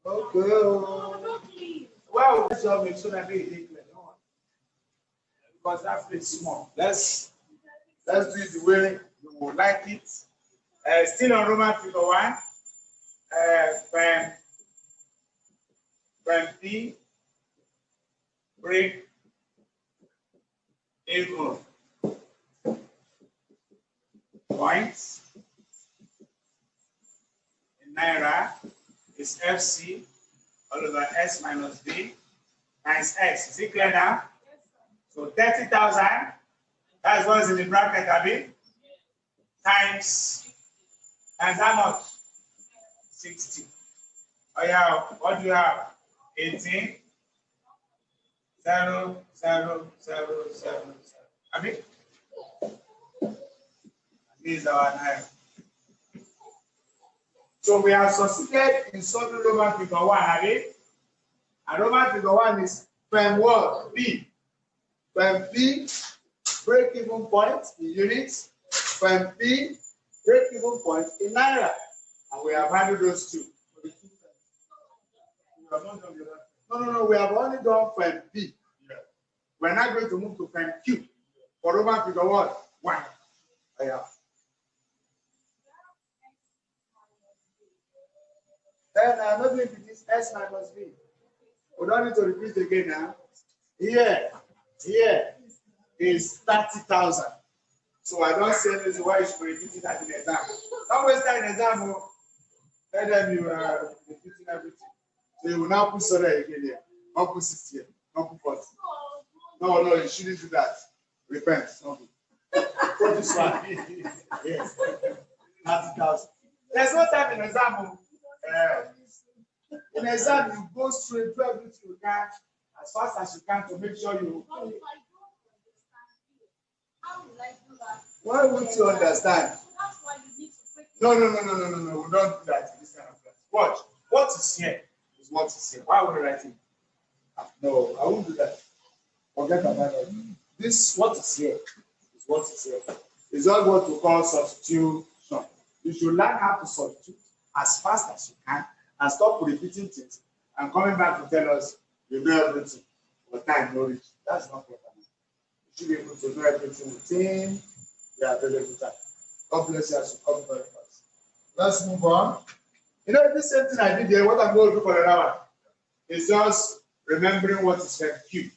Okay. Well, let's just make sure that they clear. Because that place is small. Let's do it the way you would like it. Still on Roman figure 1. when P break even points in Naira is FC all over S minus B times X. Is it clear now? So 30,000, that's what's in the bracket, Abi, times how much? 60. Oh yeah, what do you have? 18, 0, 0, 0, 0, 7. Abi? This is our Naira. So we have succeeded in solving Roman figure 1, Abi? And Roman figure 1 is from what? B. From B, break even point in units. From B, break even point in Naira. And we have handled those two. No, we have only done from B. Yeah. We're not going to move to from Q. For Roman figure what? 1. Yeah. Then I'm not going to this S minus B. We don't need to repeat again now. Here is 30,000. So I don't say this is why you should be repeating that in exam. Don't waste time in exam. Tell them you are repeating everything. So you will now put sorry again here. Not put 60 here. Not put 40. No, you shouldn't do that. Repent. Put this one. Yes. 30,000. There's no time in exam. In exam, you go straight to everything you can as fast as you can to make sure you. Why would you understand? No. We don't do that in this kind of class. Watch. What is here is what is here. Why would I write it? No, I won't do that. Forget about it. This what is here is what is here. It's not what we call substitution. You should learn how to substitute as fast as you can and stop repeating things and coming back to tell us you know everything. But time no reach. That's not what I mean. You should be able to know everything within the available time. God bless you as you come very fast. Let's move on. You know, this same thing I did here, what I'm going to do for another one is just remembering what is from Q.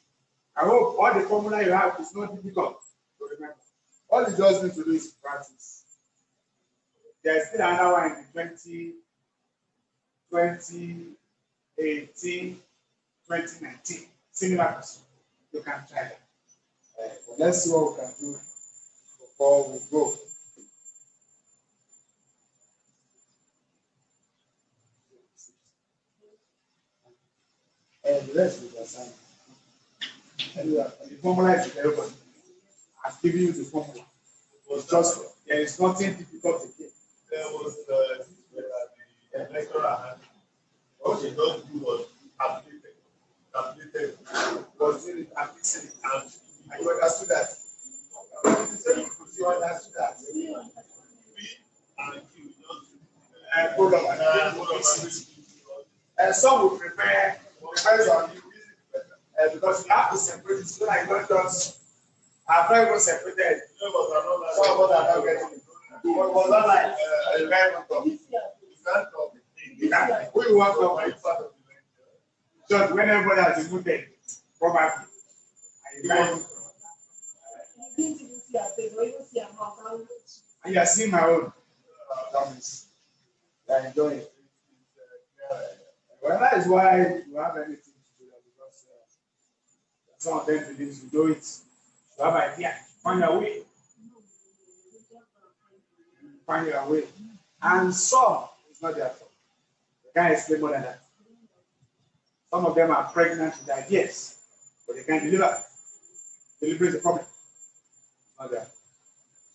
I hope all the formula you have is not difficult to remember. All you just need to do is practice. There's still another one in 2018, 2019. Similar question. You can try that. But let's see what we can do before we go. And the rest is the assignment. Anyway, the formula is everybody. I've given you the formula. It was just, there is nothing difficult again. There was the lecturer had. What she don't do was calculated. Was doing it and fixing it out. And you understood that. You understood that. B and Q. Hold on. And some will prepare, depends on you. Because you have to separate it so that you don't just. I've not even separated. Some of us are not getting it. It was not like a guy went up. You can't talk. Who you want to talk about? Just when everybody has been moved, probably. And you are seeing my own comments. They are enjoying it. Well, that is why you have anything to do that because some of them believe you do it. You have an idea. Find your way. Find your way. And some it's not their fault. They can't explain more than that. Some of them are pregnant with ideas, but they can't deliver. Deliver is the problem. Not there.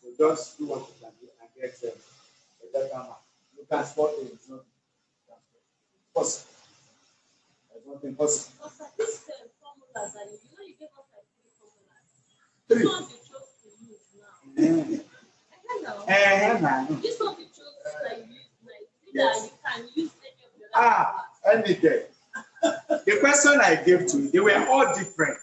So just do what you can do and get a better mark. You can spot it. It's not possible. There's nothing possible.
This formulas that you gave us like
3
3 formulas. This one you chose to use now. This one you chose that you use now. Yes. You can use any of the other.
Let me get. The question I gave to you, they were all different.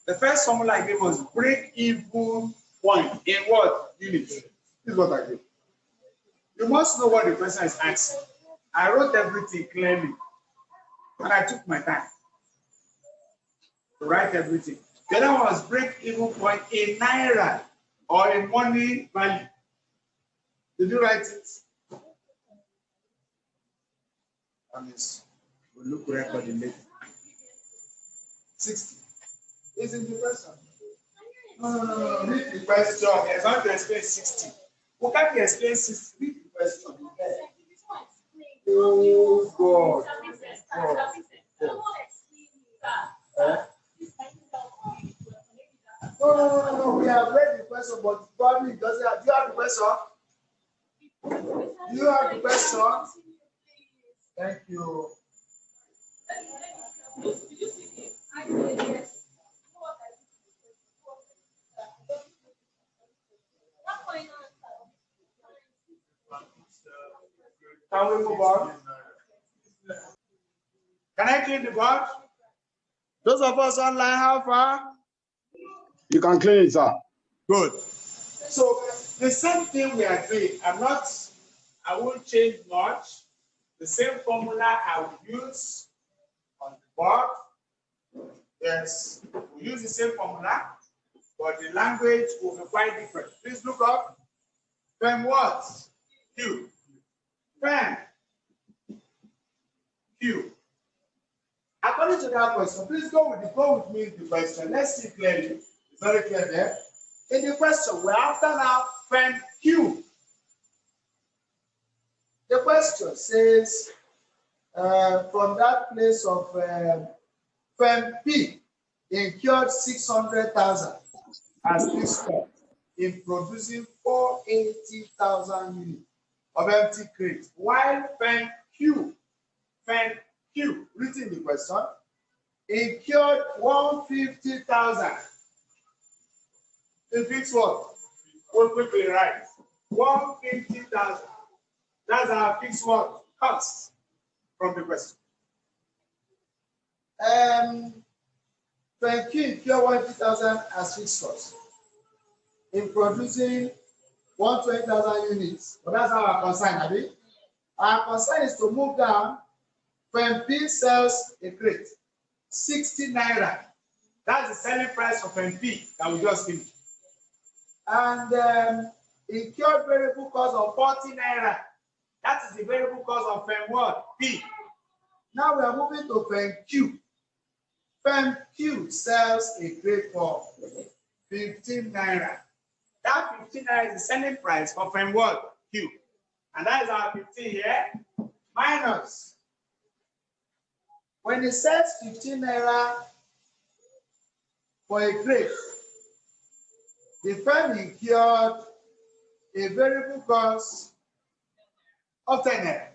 The first formula I gave was break even point in what unit? This is what I gave. You must know what the person is asking. I wrote everything clearly. And I took my time to write everything. The other one was break-even point in naira or in money value. Did you write it? That means we'll look record in later. 60. Isn't the question? No. Read the question. It's not to explain 60. Who can't explain 60? Read the question. Oh, God. No. We have read the question, but probably it doesn't have. Do you have the question? Do you have the question? Thank you. Can we move on? Can I clean the board? Those of us online, how far?
You can clean it, sir.
Good. So the same thing we are doing. I won't change much. The same formula I will use on the board. Yes, we use the same formula, but the language will be quite different. Please look up. Fem what? Q. Fem. Q. According to that question, please go with me in the question. Let's see clearly. It's very clear there. In the question, we're after now Fem Q. The question says, from that place of Fem P incurred 600,000 as fixed cost in producing 480,000 units of empty crate, while Fem Q, written in the question, incurred 150,000. In fixed what? We'll quickly write 150,000. That's our fixed what? Cost from the question. Fem Q incurred 150,000 as fixed cost in producing 120,000 units. But that's our concern, Abby. Our concern is to move down. Fem P sells a crate, 60 naira. That's the selling price of Fem P that we just finished. And incurred variable cost of 40 naira. That is the variable cost of Fem what? P. Now we are moving to Fem Q. Fem Q sells a crate for 15 naira. That 15 naira is the selling price for Fem what? Q. And that is our 15 here. Minus. When it sells 15 naira for a crate, the firm incurred a variable cost of 10 naira.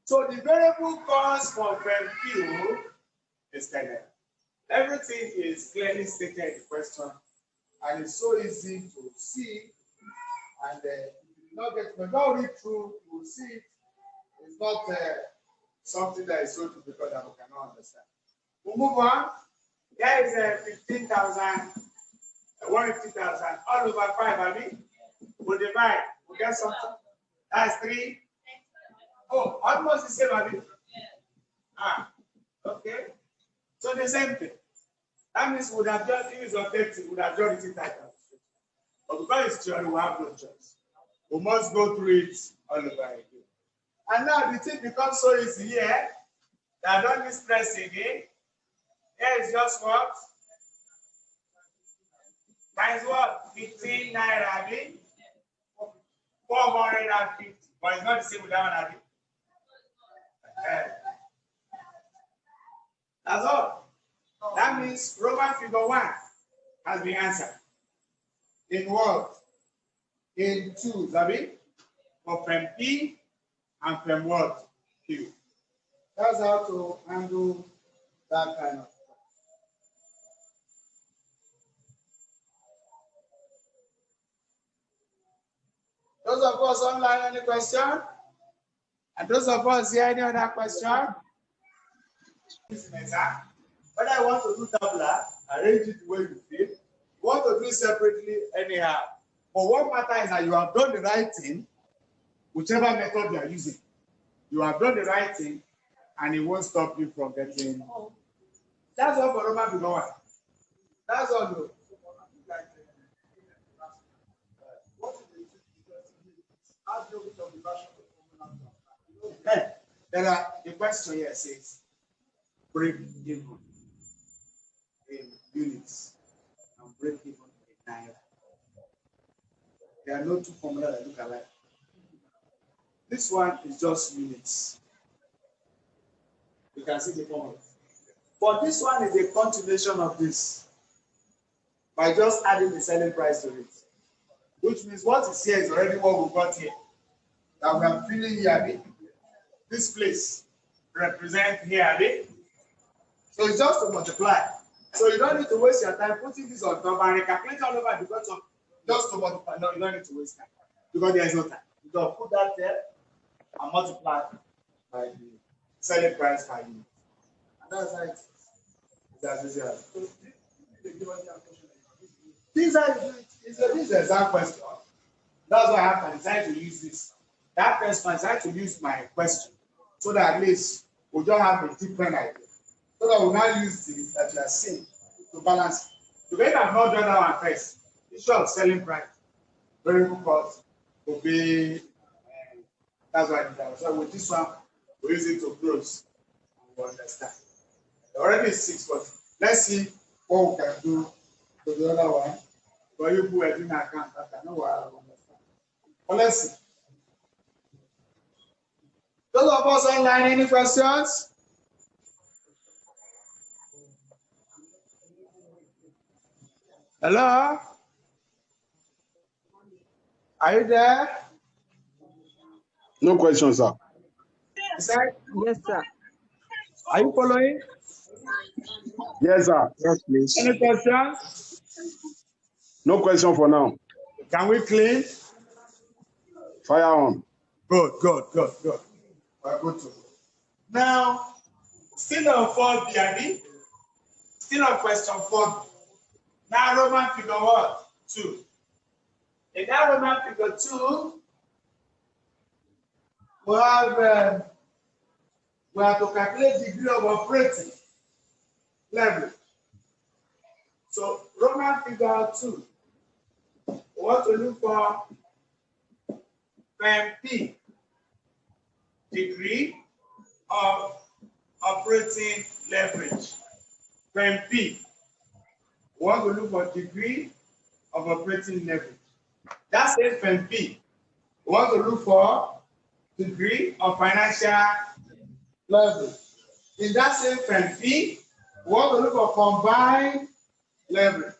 So the variable cost for Fem Q is 10 naira. Everything is clearly stated in the question, and it's so easy to see. And if you do not read through, you will see it. It's not something that is so difficult that we cannot understand. We'll move on. There is 15,000, 150,000 all over 5, Abby. We'll divide. We'll get something. That's 3. Oh, almost the same, Abby. Okay. So the same thing. That means we would have just used objective, we would have just written title. But because it's theory, we have no choice. We must go through it all over again. And now the thing becomes so easy here that I don't need stress again. Here is just what? Times what? 15 naira, Abby. 450. But it's not the same with that one, Abby. That's all. That means Roman figure 1 has been answered. In what? In 2, Zabi, for Fem P and Fem what? Q. That's how to handle that kind of stuff. Those of us online, any question? And those of us here, any other question? Whether I want to do tabula, arrange it the way you feel. You want to do it separately, anyhow. But what matters is that you have done the right thing, whichever method you are using. You have done the right thing, and it won't stop you from getting. That's all for Roman figure 1. That's all. Though. The question here says break even in units and break even in naira. There are no two formulas that look alike. This one is just units. You can see the formula. But this one is a continuation of this by just adding the selling price to it. Which means what is here is already what we got here. That we are filling here. This place represents here. So it's just to multiply. So you don't need to waste your time putting this on top and recalculate all over because of just to multiply. No, you don't need to waste time because there is no time. You just put that there and multiply by the selling price per unit. And that's how it is. That's easy. This is an exam question. That's why I have to decide to use this. That first one, I decided to use my question so that at least we don't have a different idea. So that we'll now use this that you are seeing to balance it. To get an order that one first, the issue of selling price, variable cost will be, that's why I did that. So with this one, we use it to close and we understand. Already 6, but let's see what we can do to the other one. But you put it in account, I know what I understand. But let's see. Those of us online, any questions? Hello? Are you there?
No questions, sir.
Yes, sir.
Are you following?
Yes, sir.
Yes, please.
Any questions?
No question for now.
Can we clean?
Fire on.
Good. We're good to go. Now, still on 4B, Abi. Still on question 4B. Now, Roman figure what? 2. In that Roman figure 2, we have to calculate degree of operating leverage. So, Roman figure 2, we want to look for P, degree of operating leverage. P, we want to look for degree of operating leverage. That same P, we want to look for degree of financial leverage. In that same P, we want to look for combined leverage.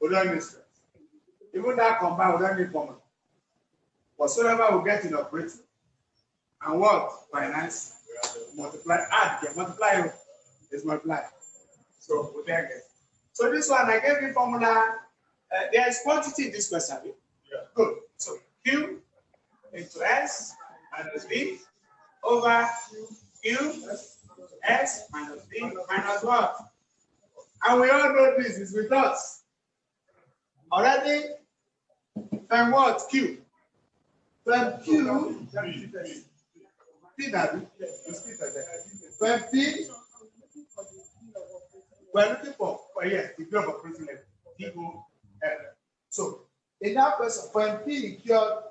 We don't need stress. Even that combined, we don't need formula. Whatsoever we get in operating and what? Finance, multiply, add, multiply is multiply. So we then get. So this one, I gave you formula. There is quantity in this question. Yeah. Good. So Q into S minus V over Q S minus V minus what? And we all know this is with us. Already? And what? Q. When Q, P, when P, we're looking for yes, degree of operating level, DOL. So, in that question, when P cured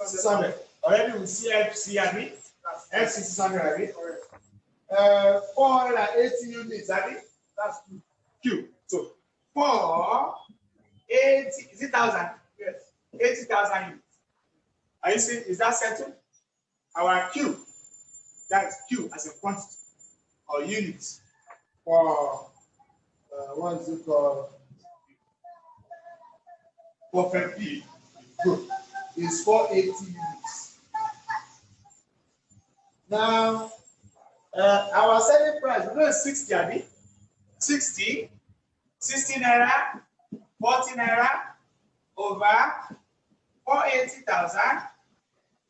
600, already we see FC, Abi, FC 600, Abi, 480 units, Abi, that's Q. So, 480, is it 1,000? Yes, 80,000 units. Are you seeing? Is that settled? Our Q, that is Q as a quantity or unit for what is it called? For P, good, is 480 units. Now, our selling price, we know it's 60, Abi. 60 naira, 40 naira over 480,000,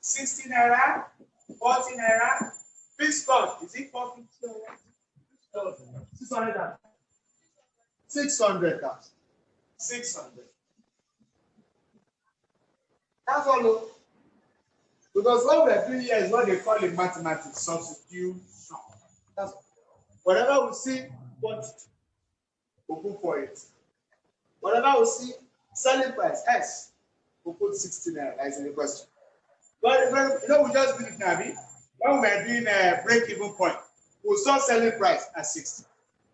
60 naira, 40 naira, fixed cost, is it 450 or 600,000? 600,000. 600. That's all. Because what we're doing here is what they call in mathematics substitution. That's whatever we see, what we'll put for it. Whatever we see, selling price S, we'll put 60 naira. That's the question. But you know, we just did it now. When we're doing a break-even point, we saw selling price at 60.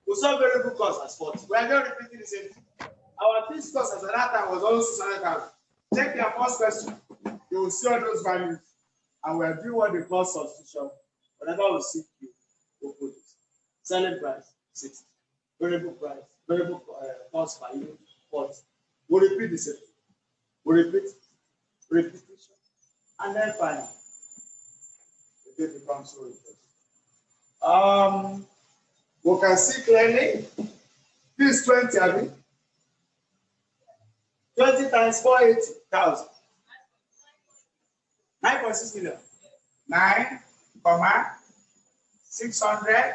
We saw variable cost as 40. We are just repeating the same thing. Our fixed cost at that time was also 600,000. Check your first question. You will see all those values, and we'll do what they call substitution. Whatever we see, we'll put it. Selling price 60. Variable price, variable cost per unit 40. We'll repeat the same thing. We'll repeat, repetition, and then finally, it becomes so interesting. We can see clearly this is 20, I mean. 20 times 480,000. 9.6 million. 9, 600.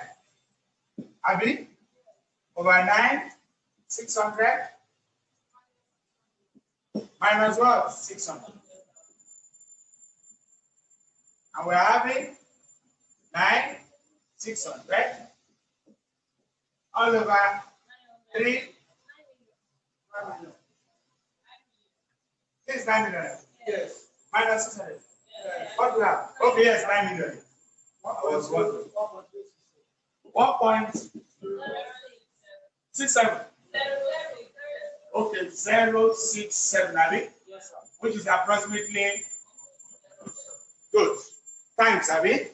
Abi, over 9, 600. Minus what? 600. And we're having 9, 600. All over 3. This is 9 million. Yes. Minus 600. Yes. What do we have? Okay, yes, 9 million. What was 1.67. Okay, 0.67, Abi. Yes, sir. Which is approximately good. Thanks, Abi.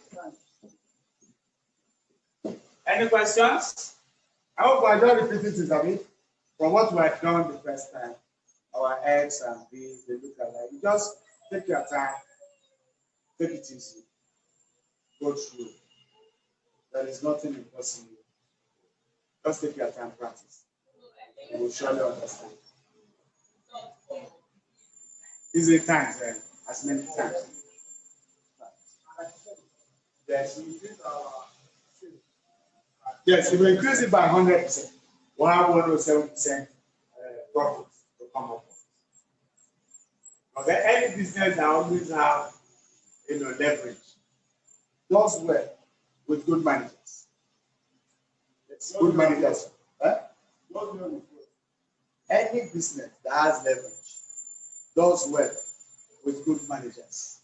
Any questions? I hope I don't repeat it, Abi. From what we had done the first time, our X and B, they look alike. You just take your time, take it easy, go through. There is nothing impossible. Just take your time, practice. You will surely understand. Easy times, as many times. Yes. Yes, if we increase it by 100%, we'll have 107% profit to come up. Okay, any business that always have leverage does well with good managers. It's good managers. Any business that has leverage does well with good managers.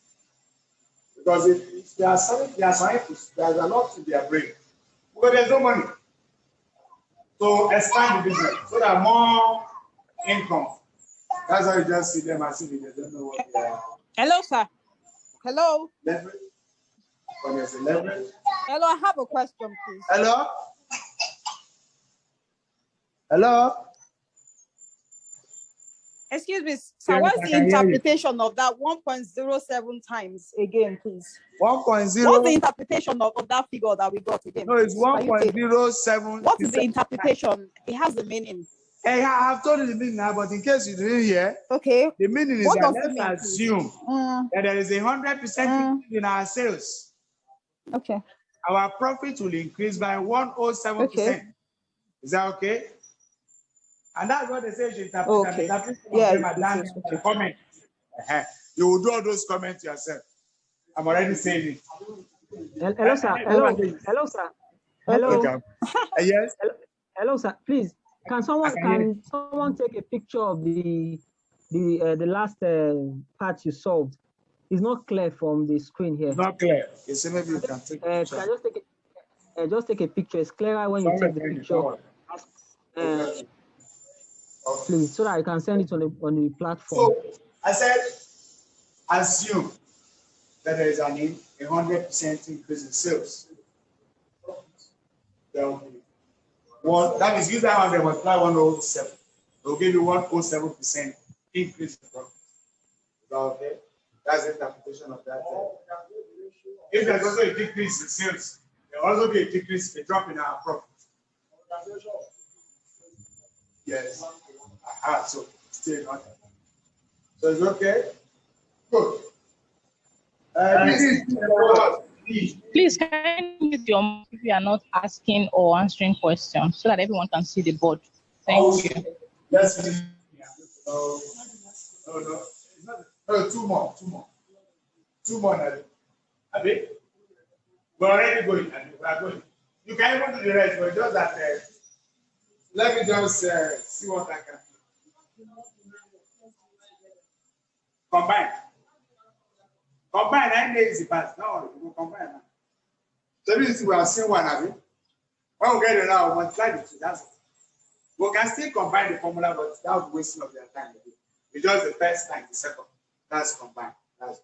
Because if they are selling, there's a lot to their brain. Because there's no money. So expand the business so that more income. That's why you just see them as if they don't know what they are.
Hello, sir. Hello.
Leverage. When there's a leverage.
Hello, I have a question, please.
Hello? Hello?
Excuse me, sir, what's the interpretation of that 1.07 times again, please?
1.0.
What's the interpretation of that figure that we got again?
No, it's 1.07.
What is the interpretation? It has the meaning.
Hey, I have told you the meaning now, but in case you didn't hear,
okay.
The meaning is that let's assume that there is 100% increase in our sales.
Okay.
Our profit will increase by 107%. Okay. Is that okay? And that's what they say you interpret.
Okay.
Yes. The comment. You will do all those comments yourself. I'm already saying it.
Hello, sir. Hello, sir. Hello.
Okay. Yes.
Hello, sir. Please, can someone take a picture of the last part you solved? It's not clear from the screen here.
Not clear. You see, maybe you can take a picture.
Can I just take a picture? It's clearer when you take the picture. Please, so that I can send it on the platform.
So I said, assume that there is a 100% increase in sales. There will be one. That means use that 100 multiply 107. It will give you 107% increase in profit. Is that okay? That's the interpretation of that. If there's also a decrease in sales, there will also be a decrease, a drop in our profit. Yes. So still not. So it's okay. Good.
Please, can you use your mic if you are not asking or answering questions so that everyone can see the board? Thank you.
Yes. No, two more. 2 more. Abi? We're already going. We are going. You can even do the rest, but just that. Let me just see what I can do. Combine. Combine 9 days pass. No, we will combine. So this we are seeing one of it. When we get it now, we'll multiply the two. That's it. We can still combine the formula, but that would be wasting of their time. It's just the first and the second. That's combined. That's it.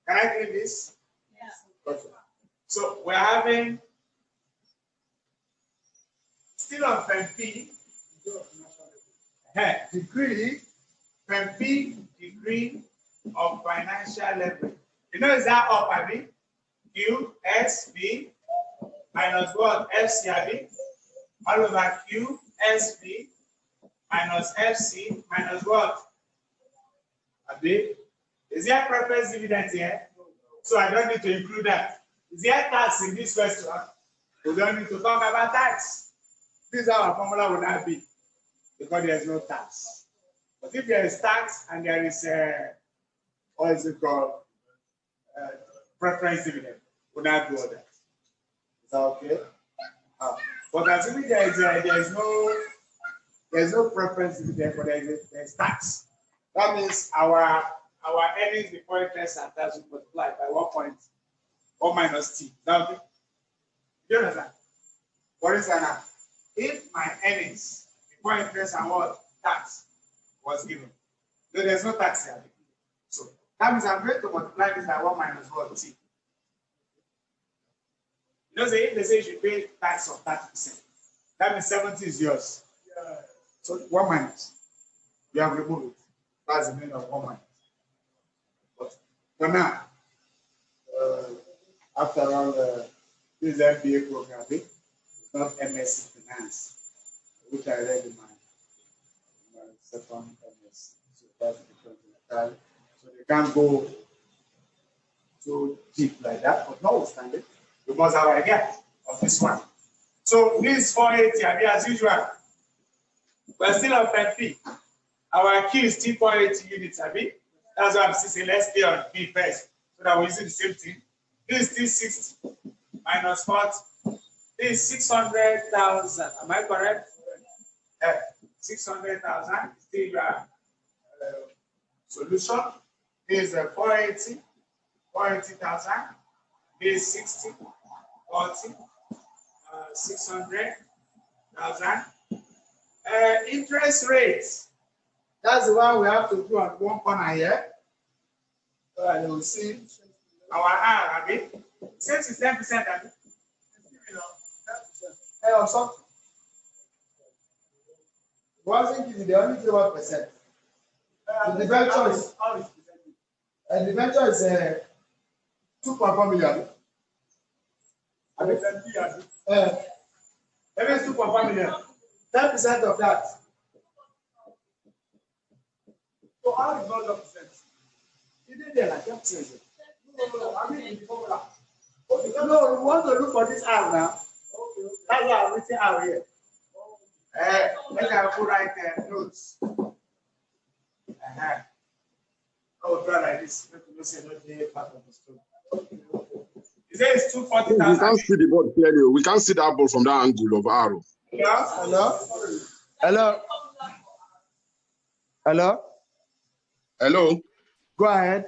Can I clean this?
Yes.
Okay. So we're having still on FEMP, degree, FEMP degree of financial leverage. You know, is that up, Abi? Q, S, B, minus what? FC, Abi? All over Q, S, B, minus FC, minus what? Abi? Is there preference dividend here? So I don't need to include that. Is there tax in this question? We don't need to talk about tax. This is how our formula would not be, because there is no tax. But if there is tax and there is what is it called? Preference dividend, we would not do all that. Is that okay? But assuming there is no preference dividend, but there is tax. That means our earnings before interest and tax will multiply by 1 minus t. Now, do you understand? For instance, if my earnings before interest and what tax was given, then there's no tax here. So that means I'm going to multiply this by 1 minus what t. You know, if they say you should pay tax of 30%, that means 70 is yours. Yeah. So 1 minus, you have removed it. That's the meaning of 1 minus. But for now, after all, this MBA program, it's not MSc Finance, which I read in my second MSc. So that's different. So they can't go so deep like that, but notwithstanding, we must have an idea of this one. So this 480, I mean, as usual, we're still on FEMP. Our Q is still 480 units, I mean. That's why I'm saying let's stay on P first, so that we're using the same thing. This is still 60 minus 40. This is 600,000. Am I correct? 600,000 is still your solution. This is 480, 480,000. This is 60, 40, 600,000. Interest rates. That's the one we have to do on one corner here. So I will see our R, I mean, since it's 10%, I mean, you know, 10%. Or something. Wasn't the only 1%? The venture is and the venture is 2.4 million. I mean, maybe it's 2.4 million. 10% of that. So how is not 10%? You did there like 10%. No, I mean in the formula. Okay. No, we want to look for this R now. Okay. That's why I'm written R here. Let me put right notes. I will try like this. Let me say not the part of the story. It says 240,000.
We can't see the board clearly. We can't see that board from that angle of arrow.
Hello? Hello? Hello?
Hello?
Go ahead.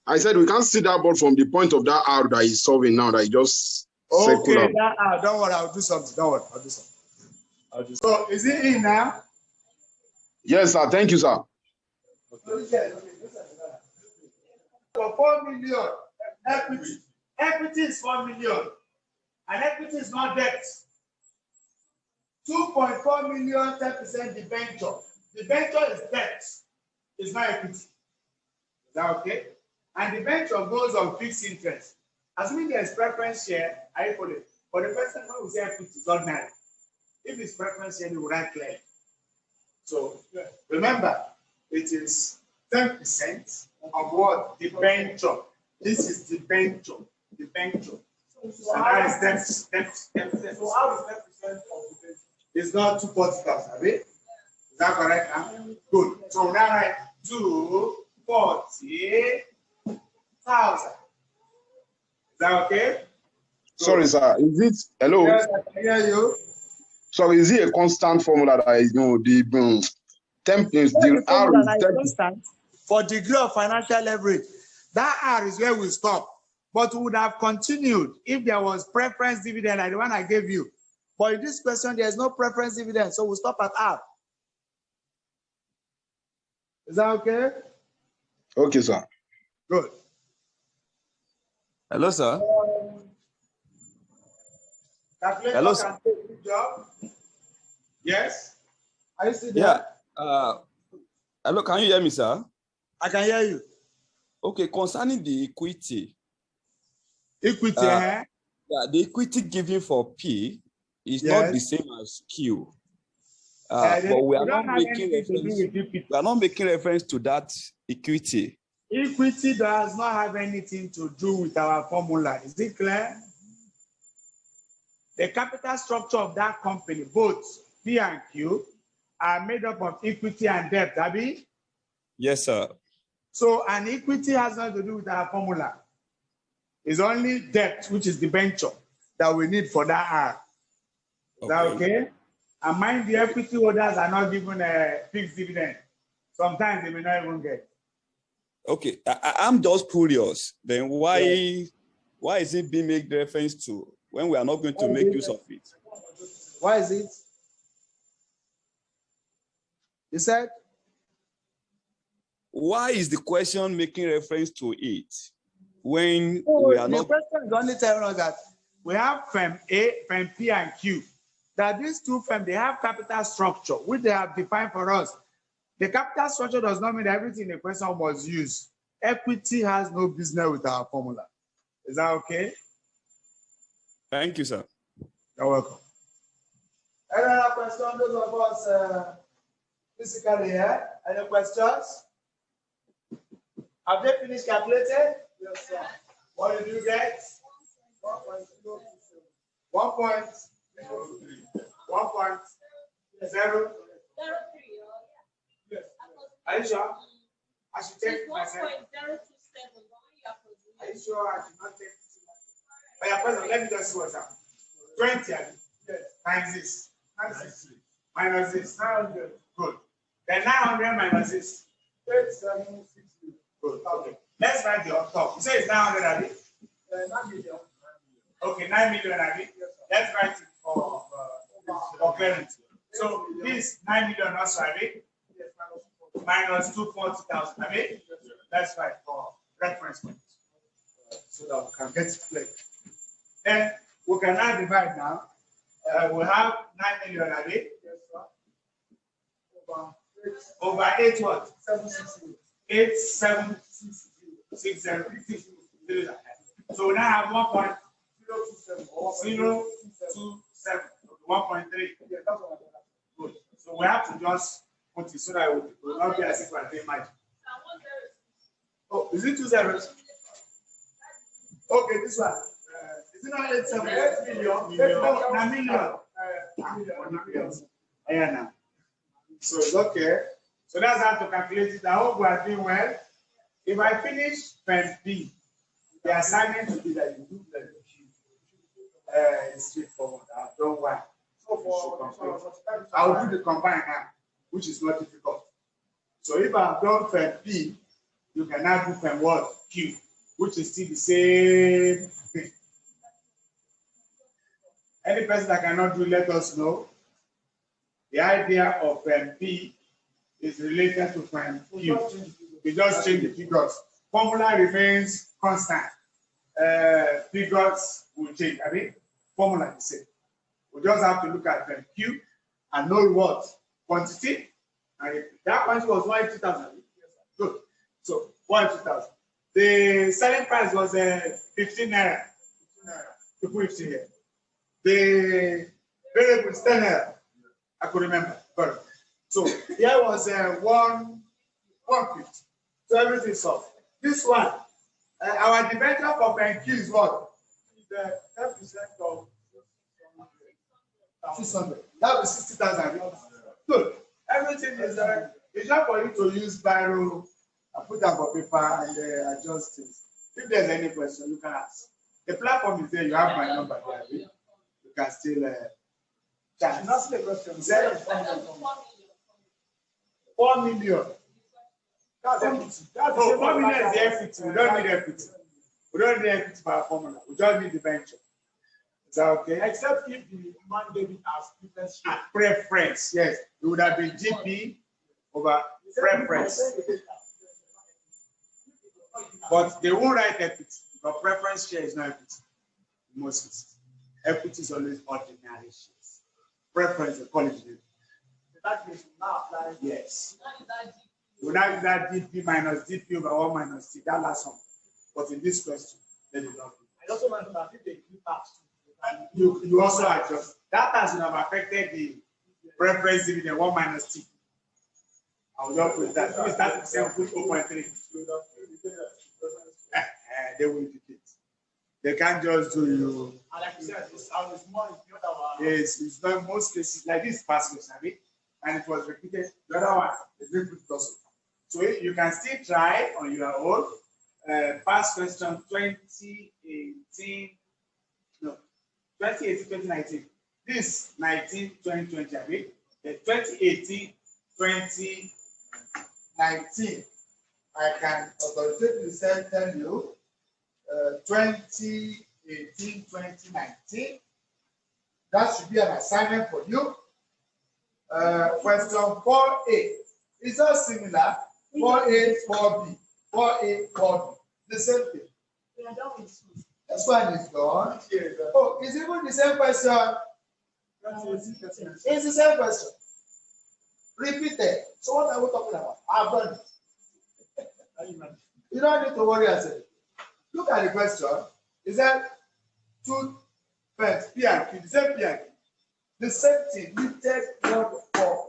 I said we can't see that board from the point of that arrow that he's solving now, that he just circular.
Okay, don't worry, I'll do something. Don't worry, I'll do something. So, is it in now?
Yes, sir. Thank you, sir.
For 4 million, equity is 4 million, and equity is not debt. 2.4 million, 10% debenture. Debenture is debt, it's not equity. Is that okay? And debenture goes on fixed interest. Assuming there is preference share, I follow it. For the person who will say equity is ordinary. If it's preference share, we will write clear. So remember, it is 10% of what? Debenture. This is debenture. Debenture. So that is debt. So how is 10% of debenture? It's not 240,000, right? Is that correct now? Good. So now write 240,000 1,000. Is that okay?
Sorry, sir. Is it hello?
Yes, I can hear you.
So is it a constant formula that is the temp is the R is
constant for degree of financial leverage? That R is where we stop. But we would have continued if there was preference dividend like the one I gave you. But in this question, there's no preference dividend, so we'll stop at R. Is that okay?
Okay, sir.
Good.
Hello, sir.
Calculator
Hello,
can take the job. Yes. Are you still there?
Yeah. Hello, can you hear me, sir?
I can hear you.
Okay, concerning the equity.
Equity,
Yeah, the equity given for P is not the same as Q. But we are not making reference to that equity.
Equity does not have anything to do with our formula. Is it clear? The capital structure of that company, both P and Q, are made up of equity and debt, Abby?
Yes, sir.
So an equity has nothing to do with our formula. It's only debt, which is the venture that we need for that R. Is that okay? And mind the equity holders are not given a fixed dividend. Sometimes they may not even get.
Okay, I'm just curious. Then why is it being made reference to when we are not going to make use of it?
Why is it? You said?
Why is the question making reference to it when we are not?
The question is only telling us that we have firm A, firm P, and Q. That these two firms, they have capital structure, which they have defined for us. The capital structure does not mean that everything in the question was used. Equity has no business with our formula. Is that okay?
Thank you, sir.
You're welcome. Any other questions? Those of us physically here. Any questions? Have they finished calculating? Yes, sir. What did you get? 1.027. 1.003. Yes. Are you sure? I should take myself. 1.027. Are you sure I should not take this? But yeah, first, let me just see what's up. 20 yes. Times this. Minus this. 900. Good. Then 900 minus this. 8760. Good. Okay. Let's write the on top. You say it's 900, Abi? 9 million. Okay, 9 million, Abi. Yes, let's write it for clarity. So this 9 million also, Abi? Yes, minus 240,000, Abi? Let's write for reference point. So that we can get it clear. Then we can now divide now. We have 9 million, Abi? Yes, sir. Over 8 what? 760. 8760. So we now have 1.027. 1.3. Good. So we have to just put it so that it will not be as if we're doing magic. Oh, is it 2 zeros? Okay, this one. Is it not 8 million? Yeah, now. So it's okay. So that's how to calculate it. I hope we are doing well. If I finish pen B, the assignment will be that you do the it's straightforward. I've done one. I'll do the combine now, which is not difficult. So if I've done pen B, you can now do pen what? Q, which is still the same thing. Any person that cannot do, let us know. The idea of pen B is related to pen Q. We just change the figures. Formula remains constant. Figures will change. I mean, formula is the same. We just have to look at pen Q and know what quantity. And that quantity was 180,000. Good. So 180,000. The selling price was 15 naira. To put 15 here. The variable is 10 naira. I could remember. Good. So here was 150. So everything is solved. This one, our debenture for pen Q is what? Is 10% of 600. That will be 60,000. Good. Everything is it's not for you to use biro and put down for paper and adjust things. If there's any question, you can ask. The platform is there. You have my number there. You can still chat. Not the question. 4 million. That's equity. 4 million is the equity. We don't need equity. We don't need equity for our formula. We just need the venture. Is that okay? Except if the mandate has preference. Yes. It would have been GP over preference. But they won't write equity because preference share is not equity. In most cases. Equity is always ordinary shares. Preference, they call it. That means now apply. Yes. We now use that DP minus DP over 1 minus T. That last one. But in this question, they did not. I also want to if they give tax. You also adjust. That has affected the preference dividend 1 minus T. I'll just put that. If it's 0.3. They will indicate. They can't just do you. And like you said, it's more in the other one. Yes, it's not most cases like this past question, and it was repeated. The other one is repeated also. So you can still try on your own. Past question 2018, no, 2018, 2019. This 19, 2020, I mean, the 2018, 2019. I can authoritatively tell you 2018, 2019. That should be an assignment for you. Question 4A. Is that similar? 4A, 4B. 4A, 4B. The same thing. We are done with school. This one is gone. Oh, is it even the same question? It's the same question. Repeated. So what are we talking about? I've done it. You don't need to worry yourself. Look at the question. Is that two pens, P and Q, the same P and Q? The same thing, limited word for.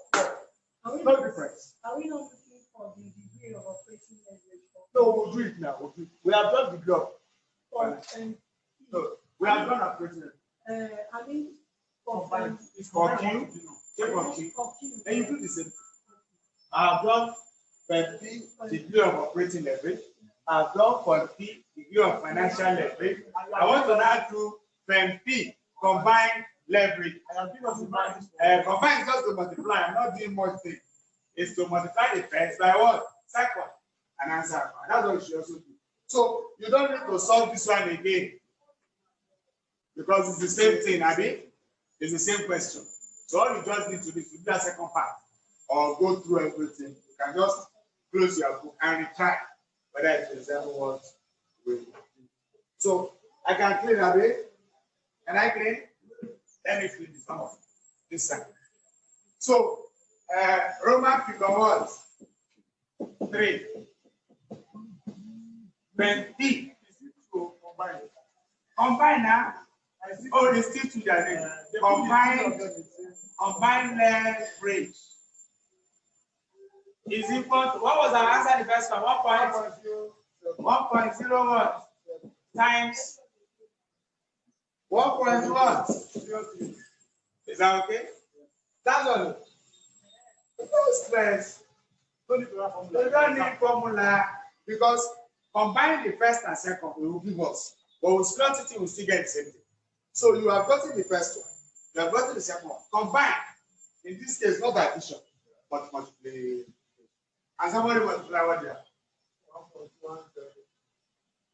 No difference. Are we not looking for the degree of operating leverage? No, we'll do it now. We have done the degree no, we have done operating leverage. I mean, for Q, take for Q. And you do the same thing. I have done P, degree of operating leverage. I've done for P, degree of financial leverage. I want to now do P, combined leverage. Combined is just to multiply. I'm not doing much thing. It's to multiply the first by what? Second. And answer. That's what you should also do. So you don't need to solve this one again. Because it's the same thing, Abby. It's the same question. So all you just need to do is do that second part. Or go through everything. You can just close your book and retry whether it resembles what we do. So I can clean Abby. Can I clean? Let me clean this one. This side. So Roman figure what? 3. When P is to combine. Combine now. Oh, it's still to their name. Combine leverage is equal to, what was our answer the first one? 1.01 times 1.1. Is that okay? That's all. No stress. You don't need formula because combine the first and second will give us. But with slot it, we'll still get the same thing. So you have gotten the first one. You have gotten the second one. Combine. In this case, not addition, but multiplication. And somebody multiply what they have?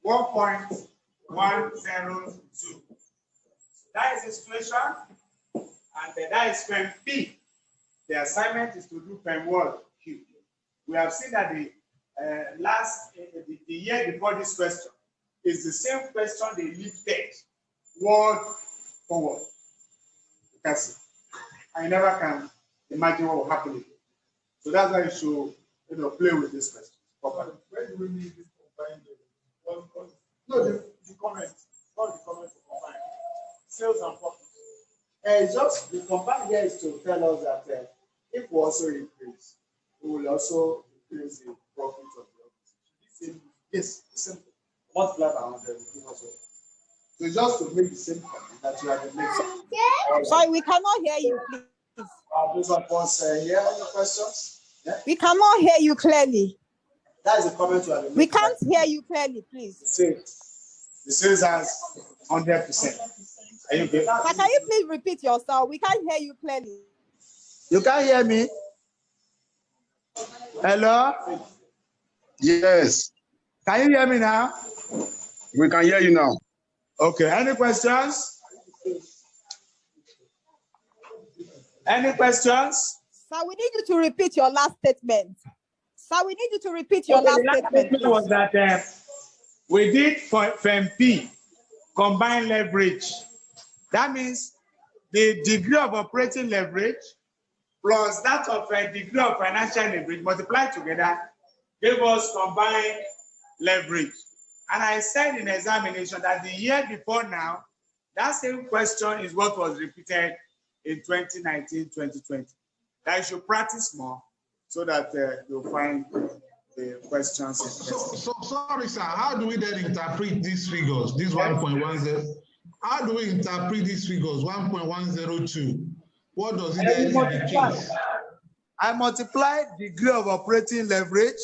1.102. That is the situation. And that is pen P. The assignment is to do pen word Q. We have seen that the year before this question is the same question they lifted word for word. You can see. I never can imagine what will happen again. So that's why you should play with this question properly. Where do we need this combined? No, the comment. Not the comment to combine. Sales and profits. Just the combined here is to tell us that if we also increase, we will also increase the profit of the organization. Yes, simple. Multiply by 100. So just to make the same point that you are the next.
Sorry, we cannot hear you, please.
Those of us here, any questions? Yeah?
We cannot hear you clearly.
That is a comment you have.
We can't hear you clearly, please.
This is as 100%. Are you good?
But can you please repeat yourself? We can't hear you clearly.
You can't hear me? Hello?
Yes.
Can you hear me now?
We can hear you now.
Okay. Any questions? Any questions?
Sir, we need you to repeat your last statement. Sir, we need you to repeat your last statement.
The last statement was that we did for FMP, combined leverage. That means the degree of operating leverage plus that of a degree of financial leverage multiplied together gave us combined leverage. And I said in examination that the year before now, that same question is what was repeated in 2019-2020. That you should practice more so that you'll find the questions.
So sorry, sir. How do we then interpret these figures? This 1.10. How do we interpret these figures? 1.102. What does it then indicate?
I multiply degree of operating leverage,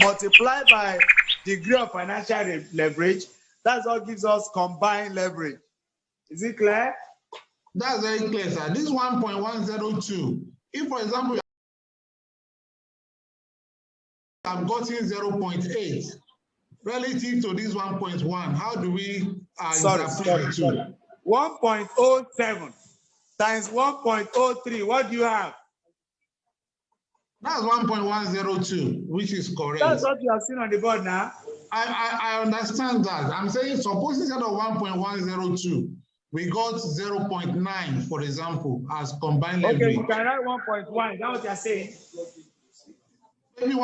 multiply by degree of financial leverage. That's what gives us combined leverage. Is it clear?
That's very clear, sir. This 1.102. If, for example, I've gotten 0.8 relative to this 1.1, how do we interpret the two?
1.07 times 1.03, what do you have?
That's 1.102, which is correct.
That's what you have seen on the board now.
I understand that. I'm saying, suppose instead of 1.102, we got 0.9, for example, as combined leverage.
Okay, you can write 1.1. Is that what you're saying?
Maybe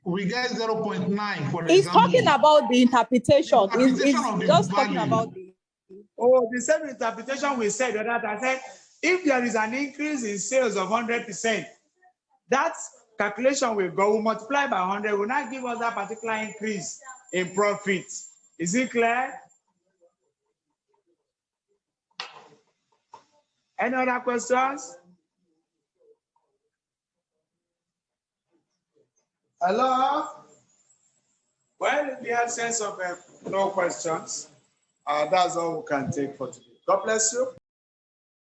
we get 0.9, for example.
He's talking about the interpretation. He's just talking about the...
Oh, the same interpretation we said that I said, if there is an increase in sales of 100%, that calculation will go, we'll multiply by 100, will not give us that particular increase in profit. Is it clear? Any other questions? Hello? Well, in the absence of no questions, that's all we can take for today. God bless you.